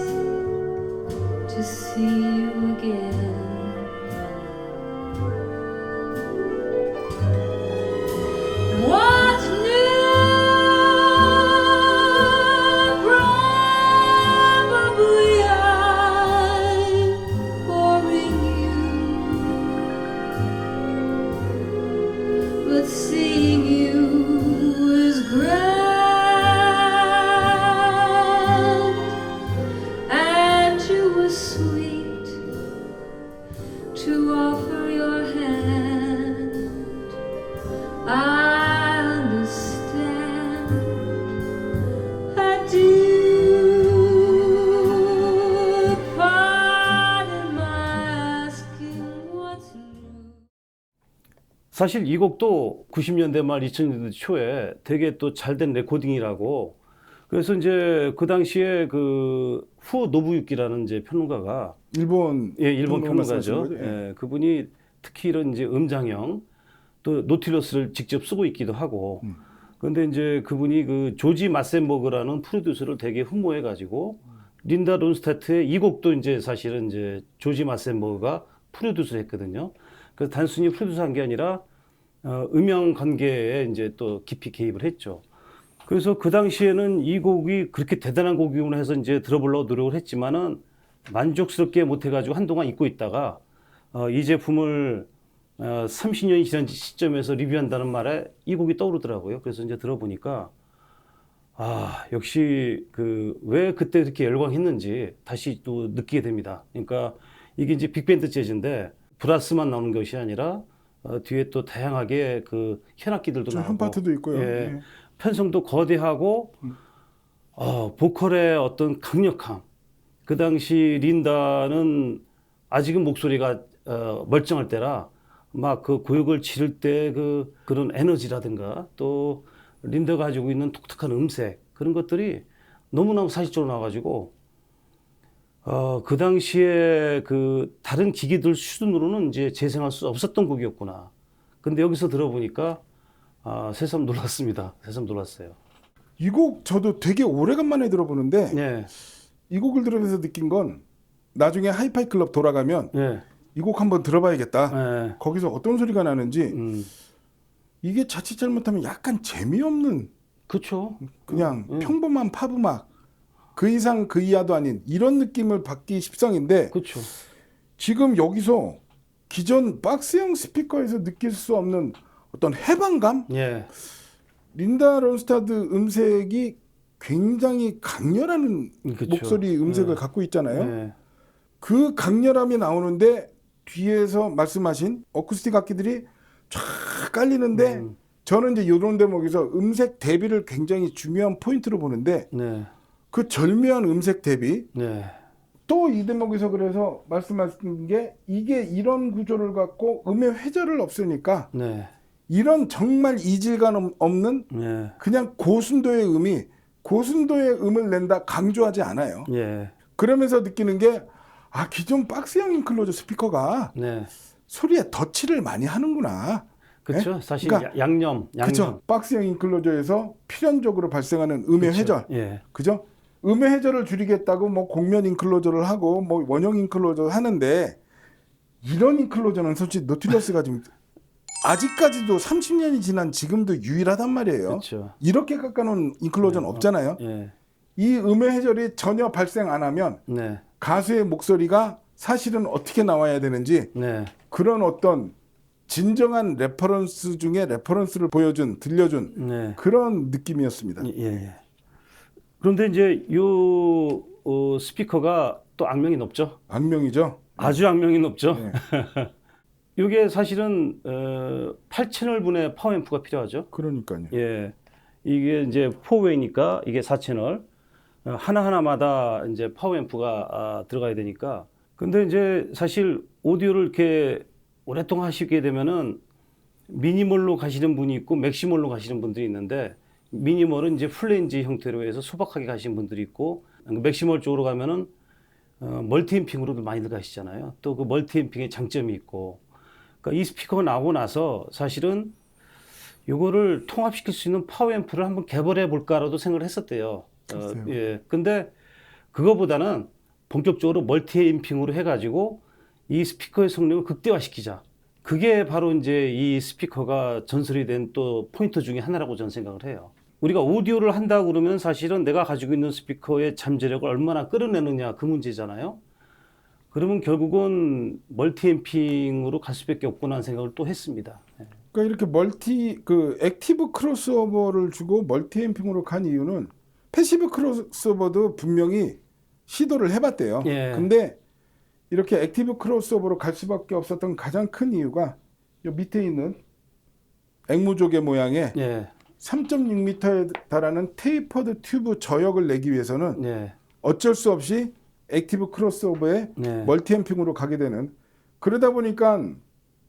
to see you again. What's new? Probably I'm boring you, but seeing you is grand, and you were sweet to offer your hand. I understand. I do. Pardon my asking what's new. 사실 이 곡도 90년대 말 2000년대 초에 되게 또 잘된 레코딩이라고. 그래서 이제 그 당시에 그 후 노부유키라는 이제 평론가가 일본 일본 말씀하시는 평론가죠. 거죠? 예. 그분이 특히 이런 이제 음장형 또 노틸러스를 직접 쓰고 있기도 하고. 그런데 이제 그분이 그 조지 마센버그라는 프로듀서를 되게 흠모해 가지고 린다 론스타트의 이 곡도 이제 사실은 이제 조지 마센버그가 프로듀서를 했거든요. 그래서 단순히 프로듀서한 게 아니라 음영 관계에 이제 또 깊이 개입을 했죠. 그래서 그 당시에는 이 곡이 그렇게 대단한 곡이구나 해서 이제 들어보려고 노력을 했지만은 만족스럽게 못해가지고 한동안 잊고 있다가 이 제품을 30년이 지난 시점에서 리뷰한다는 말에 이 곡이 떠오르더라고요. 그래서 이제 들어보니까 역시 그 왜 그때 이렇게 열광했는지 다시 또 느끼게 됩니다. 그러니까 이게 이제 빅밴드 재즈인데 브라스만 나오는 것이 아니라 뒤에 또 다양하게 그 현악기들도 좀 나오고 한 파트도 있고요. 예, 예. 편성도 거대하고 보컬의 어떤 강력함. 그 당시 린다는 아직은 목소리가 멀쩡할 때라 막 그 고역을 치를 때 그런 에너지라든가 또 린다가 가지고 있는 독특한 음색 그런 것들이 너무너무 사실적으로 나와가지고 그 당시에 그 다른 기기들 수준으로는 이제 재생할 수 없었던 곡이었구나. 근데 여기서 들어보니까 새삼 놀랐습니다. 새삼 놀랐어요. 이 곡 저도 되게 오래간만에 들어보는데 네, 이 곡을 들으면서 느낀 건 나중에 하이파이 클럽 돌아가면 네, 이 곡 한번 들어봐야겠다. 네. 거기서 어떤 소리가 나는지 이게 자칫 잘못하면 약간 재미없는 그렇죠. 그냥 평범한 팝 음악 그 이상 그 이하도 아닌 이런 느낌을 받기 십상인데 그렇죠. 지금 여기서 기존 박스형 스피커에서 느낄 수 없는 어떤 해방감? 예, 린다 론스타드 음색이 굉장히 강렬한 그쵸. 목소리 음색을 갖고 있잖아요. 예, 그 강렬함이 나오는데 뒤에서 말씀하신 어쿠스틱 악기들이 쫙 깔리는데 저는 이제 이런 대목에서 음색 대비를 굉장히 중요한 포인트로 보는데 네, 그 절묘한 음색 대비 네, 또 이 대목에서 그래서 말씀하신 게 이게 이런 구조를 갖고 음의 회절을 없으니까 네, 이런 정말 이질감 없는 네, 그냥 고순도의 음이 고순도의 음을 낸다 강조하지 않아요. 예, 그러면서 느끼는 게 기존 박스형 인클로저 스피커가 네. 소리에 덧칠을 많이 하는구나. 그렇죠. 사실 그러니까 양념. 그렇죠. 박스형 인클로저에서 필연적으로 발생하는 음의 그쵸. 회절. 예, 그죠? 음의 회절을 줄이겠다고 뭐 곡면 인클로저를 하고 뭐 원형 인클로저 하는데 이런 인클로저는 솔직히 노틸러스가 지금 아직까지도 30년이 지난 지금도 유일하단 말이에요. 그렇죠. 이렇게 깎아놓은 인클로저는 없잖아요. 예, 이 음의 회절이 전혀 발생 안 하면 네, 가수의 목소리가 사실은 어떻게 나와야 되는지 네, 그런 어떤 진정한 레퍼런스 중에 레퍼런스를 보여준 들려준 네. 그런 느낌이었습니다. 예, 예. 그런데 이제 요 스피커가 또 악명이 높죠. 악명이죠. 아주 악명이 높죠. 네. 이게 사실은 8채널 분의 파워앰프가 필요하죠. 그러니까요. 예, 이게 이제 4웨이니까 이게 4채널 하나하나마다 이제 파워앰프가 들어가야 되니까. 근데 이제 사실 오디오를 이렇게 오랫동안 하시게 되면은 미니멀로 가시는 분이 있고 맥시멀로 가시는 분들이 있는데 미니멀은 이제 플레인지 형태로 해서 소박하게 가시는 분들이 있고 맥시멀 쪽으로 가면은 멀티앰핑으로도 많이들 가시잖아요. 또 그 멀티앰핑의 장점이 있고. 그러니까 이 스피커가 나오고 나서 사실은 이거를 통합시킬 수 있는 파워앰프를 한번 개발해 볼까라도 생각을 했었대요. 글쎄요. 예. 근데 그거보다는 본격적으로 멀티앰핑으로 해가지고 이 스피커의 성능을 극대화시키자. 그게 바로 이제 이 스피커가 전설이 된 또 포인트 중에 하나라고 저는 생각을 해요. 우리가 오디오를 한다 그러면 사실은 내가 가지고 있는 스피커의 잠재력을 얼마나 끌어내느냐 그 문제잖아요. 그러면 결국은 멀티앰핑으로 갈 수밖에 없구나 하는 생각을 또 했습니다. 그러니까 이렇게 액티브 크로스오버를 주고 멀티앰핑으로 간 이유는 패시브 크로스오버도 분명히 시도를 해봤대요. 예. 근데 이렇게 액티브 크로스오버로 갈 수밖에 없었던 가장 큰 이유가 이 밑에 있는 앵무조개 모양의 예, 3.6m에 달하는 테이퍼드 튜브 저역을 내기 위해서는 네, 어쩔 수 없이 액티브 크로스오버에 네. 멀티앰핑으로 가게 되는 그러다 보니까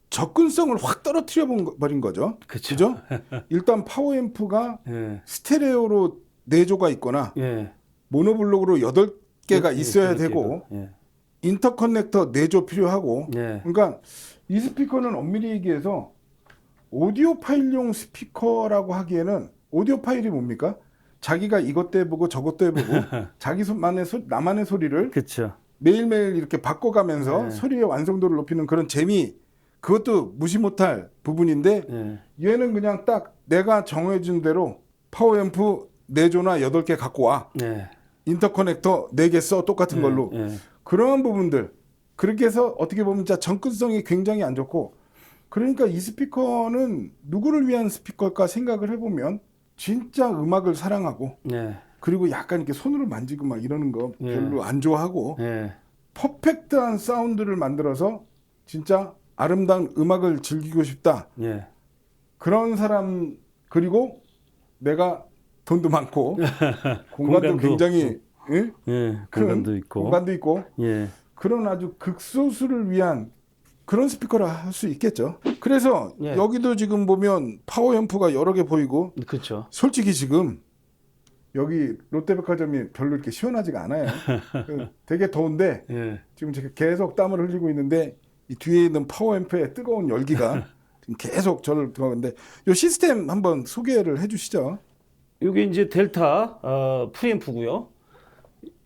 접근성을 확 떨어뜨려 버린 거죠. 그쵸. 그죠? 일단 파워앰프가 예, 스테레오로 4조가 있거나 예. 모노블록으로 8개가 예, 있어야 예, 되고 예, 인터커넥터 4조 필요하고 예, 그러니까 이 스피커는 엄밀히 얘기해서 오디오 파일용 스피커라고 하기에는 오디오 파일이 뭡니까? 자기가 이것도 해보고 저것도 해보고 나만의 소리를 그쵸. 매일매일 이렇게 바꿔가면서 네. 소리의 완성도를 높이는 그런 재미 그것도 무시 못할 부분인데 예, 얘는 그냥 딱 내가 정해준 대로 파워앰프 4조나 8개 갖고 와 예, 인터커넥터 4개 써 똑같은 걸로 예, 그런 부분들 그렇게 해서 어떻게 보면 진짜 접근성이 굉장히 안 좋고 그러니까 이 스피커는 누구를 위한 스피커일까 생각을 해보면 진짜 음악을 사랑하고 예, 그리고 약간 이렇게 손으로 만지고 막 이러는 거 예. 별로 안 좋아하고 예, 퍼펙트한 사운드를 만들어서 진짜 아름다운 음악을 즐기고 싶다 예, 그런 사람 그리고 내가 돈도 많고 공간도 공간도 굉장히 예? 예, 큰 공간도 있고. 공간도 있고 예, 그런 아주 극소수를 위한 그런 스피커라 할 수 있겠죠. 그래서 예. 여기도 지금 보면 파워앰프가 여러 개 보이고 그렇죠. 솔직히 지금 여기 롯데백화점이 별로 이렇게 시원하지가 않아요. 되게 더운데 예. 지금 제가 계속 땀을 흘리고 있는데 이 뒤에 있는 파워앰프의 뜨거운 열기가 지금 계속 저를 들어가는데 이 시스템 한번 소개를 해주시죠. 이게 이제 델타 프리앰프고요.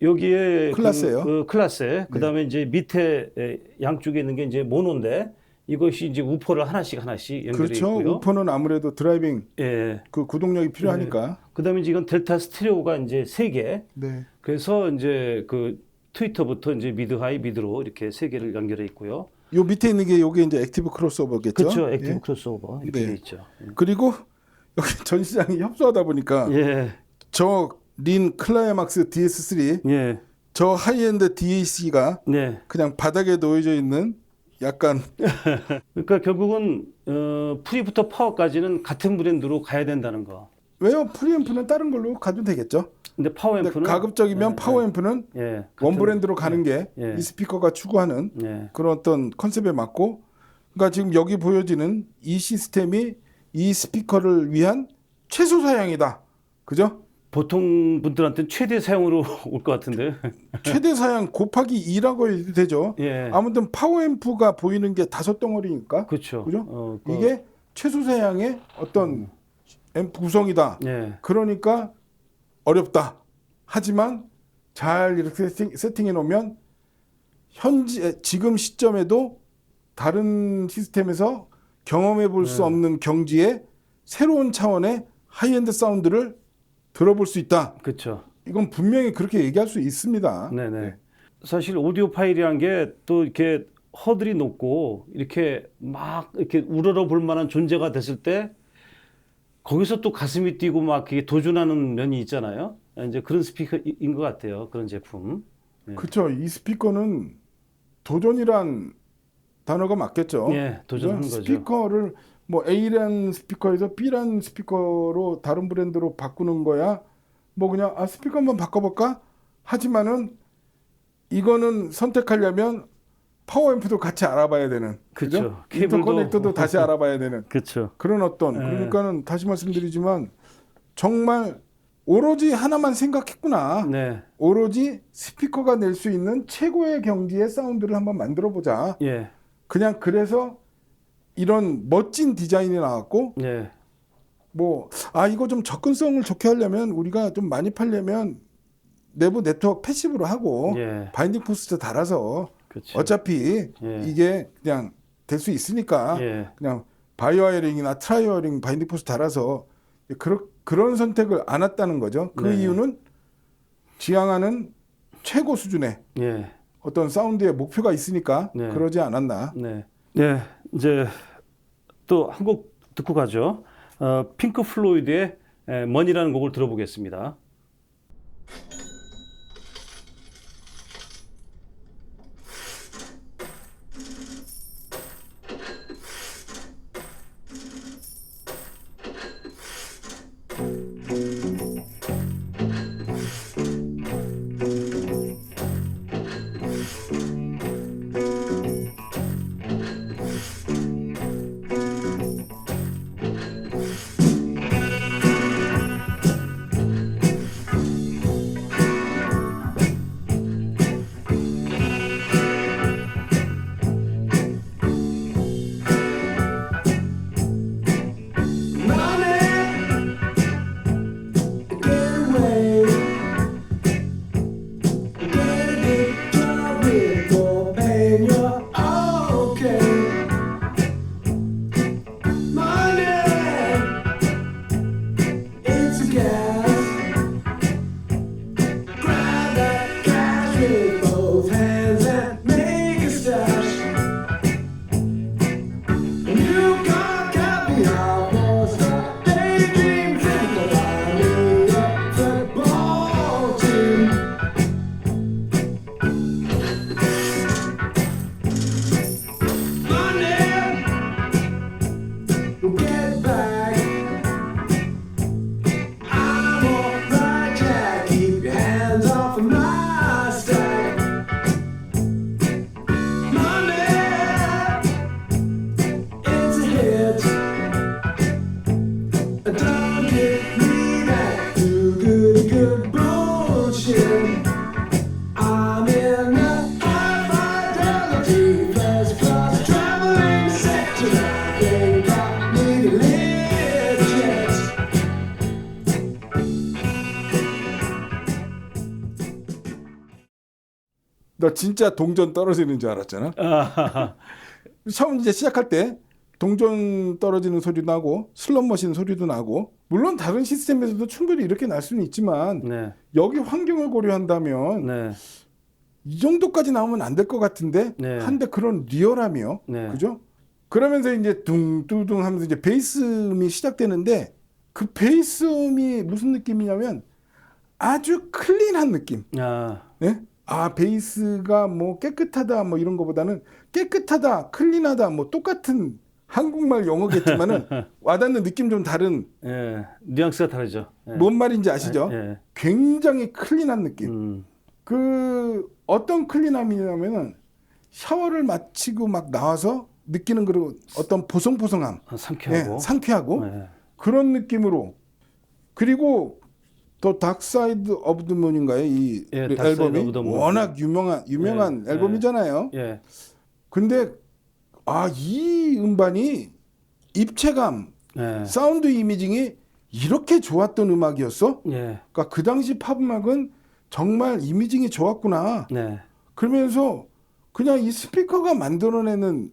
여기에 클래스예요? 클래스. 그다음에 이제 밑에 양쪽에 있는 게 이제 모노인데 이것이 이제 우퍼를 하나씩 연결해 그렇죠. 있고요. 우퍼는 아무래도 드라이빙 예. 그 구동력이 필요하니까. 그다음에 이제 이건 델타 스테레오가 이제 3개. 네. 그래서 이제 그 트위터부터 이제 미드 하이 미드로 이렇게 3개를 연결해 있고요. 요 밑에 있는 게 요게 이제 액티브 크로스오버겠죠. 그렇죠. 액티브 예. 크로스오버 이렇게 네. 돼 있죠. 그리고 여기 전 시장이 협소하다 보니까 예. 저 린 클라이막스 DS3 예. 저 하이엔드 DAC가 네. 그냥 바닥에 놓여져 있는 약간 그러니까 결국은 프리부터 파워까지는 같은 브랜드로 가야 된다는 거. 왜요? 프리앰프는 다른 걸로 가도 되겠죠. 근데 파워앰프는 근데 가급적이면 파워앰프는 예. 원 브랜드로 가는 게 이 예. 스피커가 추구하는 예. 그런 어떤 컨셉에 맞고, 그러니까 지금 여기 보여지는 이 시스템이 이 스피커를 위한 최소 사양이다. 그죠? 보통 분들한테는 최대 사용으로 올 것 같은데. 최대 사양 곱하기 2라고 해도 되죠. 예. 아무튼 파워앰프가 보이는 게 5덩어리니까. 그렇죠. 그죠? 이게 최소 사양의 어떤 앰프 구성이다. 예. 그러니까 어렵다. 하지만 잘 이렇게 세팅해 놓으면 현재 지금 시점에도 다른 시스템에서 경험해 볼 수 없는 경지의 새로운 차원의 하이엔드 사운드를 들어볼 수 있다. 그렇죠. 이건 분명히 그렇게 얘기할 수 있습니다. 네네. 사실 오디오 파일이란 게 또 이렇게 허들이 높고 이렇게 막 이렇게 우러러 볼 만한 존재가 됐을 때 거기서 또 가슴이 뛰고 막 이게 도전하는 면이 있잖아요. 이제 그런 스피커인 것 같아요. 그런 제품. 네. 그렇죠. 이 스피커는 도전이란 단어가 맞겠죠. 예, 도전하는 그죠? 거죠. 스피커를 뭐 A란 스피커에서 B란 스피커로 다른 브랜드로 바꾸는 거야. 뭐 그냥 스피커 한번 바꿔볼까? 하지만은 이거는 선택하려면 파워앰프도 같이 알아봐야 되는. 그렇죠. 그죠? 인터커넥터도 다시 알아봐야 되는 그렇죠. 그런 어떤. 그러니까는 다시 말씀드리지만 정말 오로지 하나만 생각했구나. 네. 오로지 스피커가 낼 수 있는 최고의 경지의 사운드를 한번 만들어 보자. 예. 그냥 그래서 이런 멋진 디자인이 나왔고, 예. 뭐 이거 좀 접근성을 좋게 하려면 우리가 좀 많이 팔려면 내부 네트워크 패시브로 하고 예. 바인딩 포스트 달아서 그렇죠. 어차피 예. 이게 그냥 될 수 있으니까 예. 그냥 바이와이어링이나 트라이어링 바인딩 포스트 달아서 그런 선택을 안 했다는 거죠. 그 네. 이유는 지향하는 최고 수준의 예. 어떤 사운드의 목표가 있으니까 네. 그러지 않았나. 네. 네. 이제 또 한 곡 듣고 가죠. 핑크 플로이드의 머니라는 곡을 들어보겠습니다. legit. 너 진짜 동전 떨어지는 줄 알았잖아. 아, 처음 이제 시작할 때 동전 떨어지는 소리도 나고 슬롯머신 소리도 나고 물론 다른 시스템에서도 충분히 이렇게 날 수는 있지만 네, 여기 환경을 고려한다면 네, 이 정도까지 나오면 안 될 것 같은데 네. 한데 그런 리얼함이요. 네. 그죠? 그러면서 이제 둥뚜둥 하면서 이제 베이스음이 시작되는데 그 베이스음이 무슨 느낌이냐면 아주 클린한 느낌. 아, 예? 아, 베이스가 뭐 깨끗하다 뭐 이런 거보다는 깨끗하다, 클린하다 뭐 똑같은 한국말 영어겠지만은 와닿는 느낌 좀 다른 예, 뉘앙스가 다르죠. 예. 뭔 말인지 아시죠? 예, 굉장히 클린한 느낌. 음, 그 어떤 클린함이냐면은 샤워를 마치고 막 나와서 느끼는 그런 어떤 보송보송함, 상쾌하고. 예, 상쾌하고 예, 그런 느낌으로 그리고 더 다크사이드 오브 더 문인가요? 이 예, 다크사이드 앨범이 오브 더 문. 워낙 유명한 예, 앨범이잖아요. 예, 근데 이 음반이 입체감, 예, 사운드 이미징이 이렇게 좋았던 음악이었어? 예, 그러니까 그 당시 팝음악은 정말 이미징이 좋았구나. 네, 그러면서 그냥 이 스피커가 만들어내는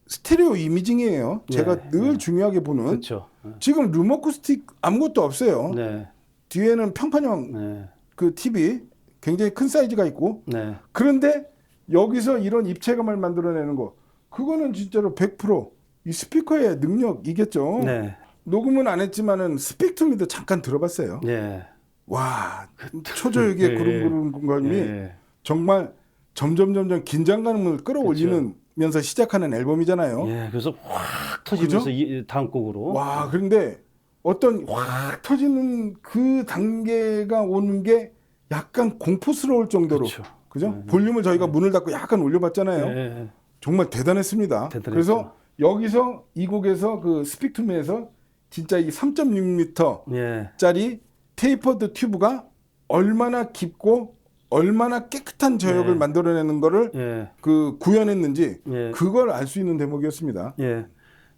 스테레오 이미징이에요. 제가 늘 중요하게 보는. 그렇죠. 지금 룸 어쿠스틱 아무것도 없어요. 네, 뒤에는 평판형 네, 그 TV 굉장히 큰 사이즈가 있고 네, 그런데 여기서 이런 입체감을 만들어내는 거 그거는 진짜로 100%이 스피커의 능력이겠죠. 네, 녹음은 안 했지만은 스픽 투 미도 잠깐 들어봤어요. 예, 와 초저역의 예, 구름구름감이 예, 정말 점점 긴장감을 끌어올리면서 시작하는 앨범이잖아요. 예, 그래서 확 터지면서 그죠? 다음 곡으로. 와 그런데 어떤 확 터지는 그 단계가 오는 게 약간 공포스러울 정도로 그렇죠. 그죠? 볼륨을 저희가 문을 닫고 약간 올려봤잖아요. 예, 정말 대단했습니다. 대단했죠. 그래서 여기서 이 곡에서 그 스픽 투미에서 진짜 이 3.6m짜리 예, 테이퍼드 튜브가 얼마나 깊고 얼마나 깨끗한 저역을 네. 만들어내는 거를 예, 그 구현했는지 예. 그걸 알 수 있는 대목이었습니다. 예.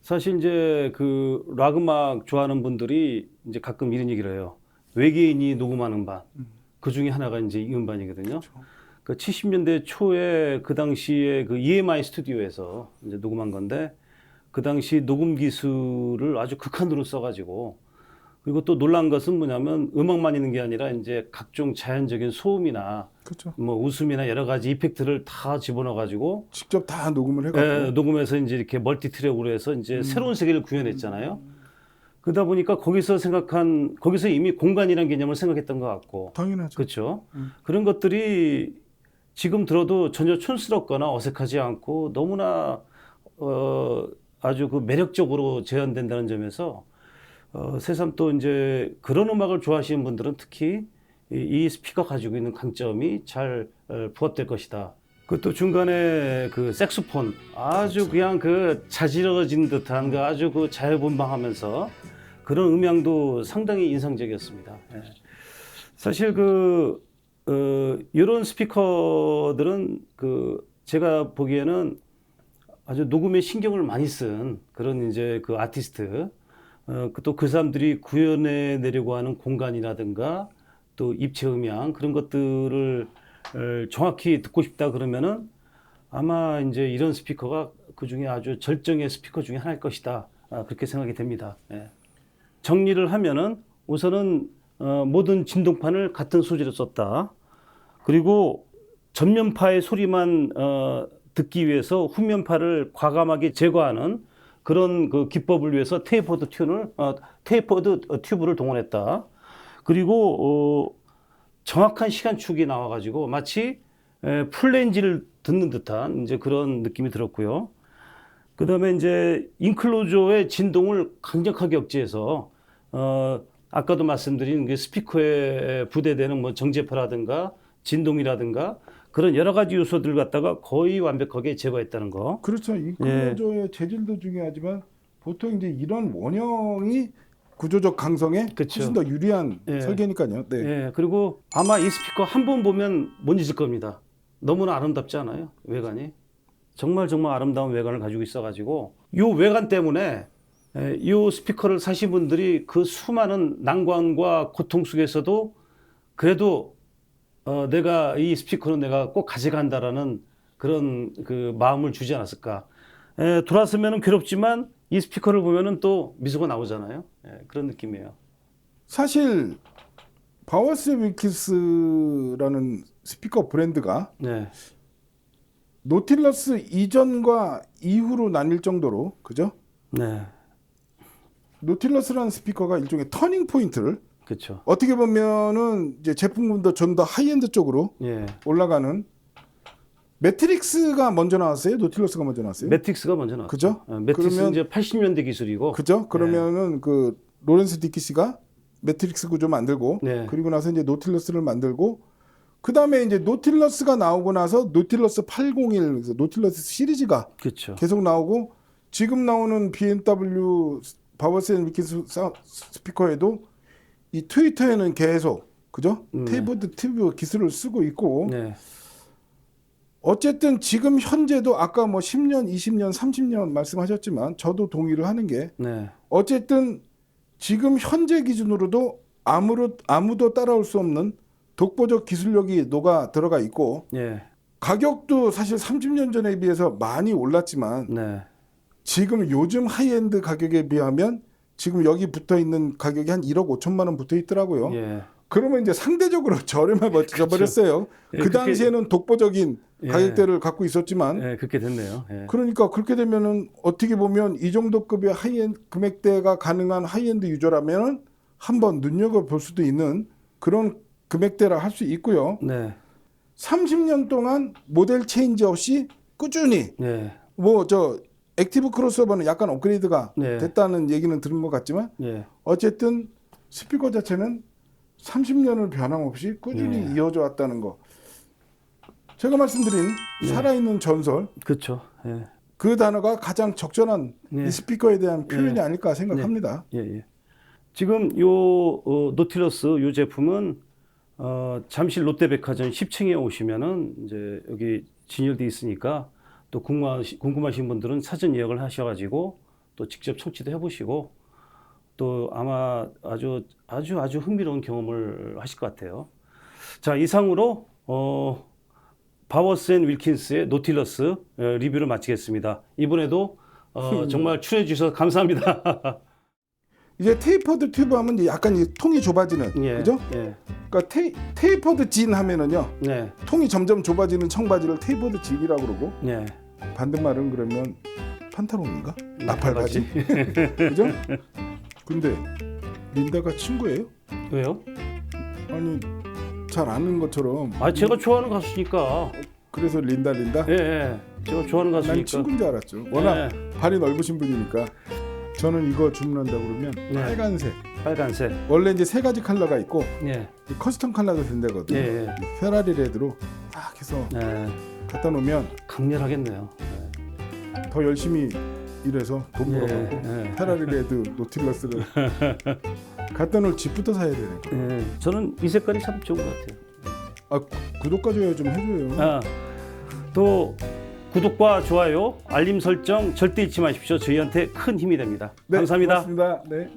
사실 이제 그 락 음악 좋아하는 분들이 이제 가끔 이런 얘기를 해요. 외계인이 녹음한 음반. 그 중에 하나가 이제 이 음반이거든요. 그 70년대 초에 그 당시에 그 EMI 스튜디오에서 이제 녹음한 건데 그 당시 녹음 기술을 아주 극한으로 써가지고 그리고 또 놀란 것은 뭐냐면 음악만 있는 게 아니라 이제 각종 자연적인 소음이나 그렇죠. 뭐 웃음이나 여러 가지 이펙트를 다 집어넣어가지고 직접 다 녹음을 해갖고 예, 녹음해서 이제 이렇게 멀티 트랙으로 해서 이제 새로운 세계를 구현했잖아요. 그러다 보니까 거기서 이미 공간이라는 개념을 생각했던 것 같고. 당연하죠. 그렇죠. 그런 것들이 지금 들어도 전혀 촌스럽거나 어색하지 않고 너무나 아주 그 매력적으로 재현된다는 점에서 새삼 또 이제 그런 음악을 좋아하시는 분들은 특히 이 스피커 가지고 있는 강점이 잘 부합될 것이다. 그또 중간에 그 색소폰 아주 그냥 그 자지러진 듯한 그 아주 그 자유분방하면서 그런 음향도 상당히 인상적이었습니다. 예. 사실 이런 스피커들은 제가 보기에는 아주 녹음에 신경을 많이 쓴 그런 이제 그 아티스트 또 그 사람들이 구현해 내려고 하는 공간이라든가 또 입체 음향 그런 것들을 정확히 듣고 싶다 그러면은 아마 이제 이런 스피커가 그 중에 아주 절정의 스피커 중에 하나일 것이다. 그렇게 생각이 됩니다. 예. 정리를 하면은 우선은 모든 진동판을 같은 소재로 썼다. 그리고 전면파의 소리만 듣기 위해서 후면파를 과감하게 제거하는 그런 그 기법을 위해서 테이퍼드 튜브를 동원했다. 그리고 정확한 시간축이 나와가지고 마치 풀렌지를 듣는 듯한 이제 그런 느낌이 들었고요. 그 다음에 이제 인클로저의 진동을 강력하게 억제해서 아까도 말씀드린 그 스피커에 부대되는 뭐 정제파라든가 진동이라든가 그런 여러 가지 요소들 갖다가 거의 완벽하게 제거했다는 거. 그렇죠. 인클로저의 재질도 중요하지만 보통 이제 이런 원형이 구조적 강성에 그쵸. 훨씬 더 유리한 예. 설계니까요. 네. 예, 그리고 아마 이 스피커 한 번 보면 못 잊을 겁니다. 너무나 아름답지 않아요? 외관이. 정말 아름다운 외관을 가지고 있어가지고 이 외관 때문에 이 스피커를 사신 분들이 그 수많은 난관과 고통 속에서도 그래도 내가 이 스피커는 내가 꼭 가져간다라는 그런 그 마음을 주지 않았을까. 돌아서면은 괴롭지만 이 스피커를 보면은 또 미소가 나오잖아요. 그런 느낌이에요. 사실 바워스 윌킨스라는 스피커 브랜드가 네, 노틸러스 이전과 이후로 나뉠 정도로, 그죠? 네, 노틸러스라는 스피커가 일종의 터닝 포인트를 그렇죠. 어떻게 보면은 이제 제품군도 좀 더 하이엔드 쪽으로 예, 올라가는 매트릭스가 먼저 나왔어요? 노틸러스가 먼저 나왔어요? 매트릭스가 먼저 나왔죠. 그죠? 매트릭스는 그러면- 이제 80년대 기술이고. 그죠? 그러면은 그 로렌스 디키시가 매트릭스 구조 만들고 네. 그리고 나서 이제 노틸러스를 만들고 그 다음에 이제 노틸러스가 나오고 나서 노틸러스 801 그래서 노틸러스 시리즈가 그렇죠. 계속 나오고 지금 나오는 BMW 바워스 앤 윌킨스 스피커에도 이 트위터에는 계속 그죠? 테이퍼드 튜브 기술을 쓰고 있고 네, 어쨌든 지금 현재도 아까 뭐 10년, 20년, 30년 말씀하셨지만 저도 동의를 하는 게 네, 어쨌든 지금 현재 기준으로도 아무도 따라올 수 없는 독보적 기술력이 녹아 들어가 있고 예, 가격도 사실 30년 전에 비해서 많이 올랐지만 네, 지금 요즘 하이엔드 가격에 비하면 지금 여기 붙어 있는 가격이 한 1억 5천만 원 붙어 있더라고요. 예, 그러면 이제 상대적으로 저렴해져 버렸어요. 예, 그 그게- 당시에는 독보적인 예. 가격대를 갖고 있었지만 예, 그렇게 됐네요. 예. 그러니까 그렇게 되면은 어떻게 보면 이 정도 급의 하이엔드 금액대가 가능한 하이엔드 유저라면은 한번 눈여겨 볼 수도 있는 그런 금액대라 할 수 있고요. 네, 30년 동안 모델 체인지 없이 꾸준히 네, 뭐 저 액티브 크로스오버는 약간 업그레이드가 네. 됐다는 얘기는 들은 것 같지만 예, 어쨌든 스피커 자체는 30년을 변함없이 꾸준히 네. 이어져 왔다는 거. 제가 말씀드린 살아있는 전설 그렇죠. 예, 그 단어가 가장 적절한 네. 이 스피커에 대한 표현이 네. 아닐까 생각합니다. 예, 예. 지금 요 노틸러스 요 제품은 잠실 롯데백화점 10층에 오시면은 이제 여기 진열돼 있으니까 또 궁금하신 분들은 사전 예약을 하셔가지고 또 직접 청취도 해보시고 또 아마 아주 흥미로운 경험을 하실 것 같아요. 자, 이상으로 바워스 앤 윌킨스의 노틸러스 리뷰를 마치겠습니다. 이번에도 정말 출연해 주셔서 감사합니다. 이제 테이퍼드 튜브 하면 이제 약간 이 통이 좁아지는 예, 그죠? 예, 그러니까 테이퍼드 진 하면은요 네, 통이 점점 좁아지는 청바지를 테이퍼드 진이라고 그러고 네. 반대말은 그러면 판타롱인가? 나팔바지? 그죠? 근데 린다가 친구예요? 왜요? 아니 잘 아는 것처럼 아, 제가 좋아하는 가수니까. 그래서 린다 예, 예. 제가 좋아하는 난 가수니까. 친구인 줄 알았죠. 워낙 발이 넓으신 분이니까 저는 이거 주문한다고 그러면 빨간색 빨간색. 원래 이제 세 가지 컬러가 있고 예, 이 커스텀 컬러도 된다거든요. 예, 예. 이 페라리 레드로 딱 해서 예. 갖다 놓으면 강렬하겠네요. 더 열심히 일해서 돈 예, 벌어갖고 예. 페라리 레드 노틸러스를 갖다 놓을 집부터 사야 되는 거. 예. 저는 이 색깔이 참 좋은 것 같아요. 아 구독과 좋아요 좀 해줘요. 아, 또 구독과 좋아요, 알림 설정 절대 잊지 마십시오. 저희한테 큰 힘이 됩니다. 네, 감사합니다. 고맙습니다. 네.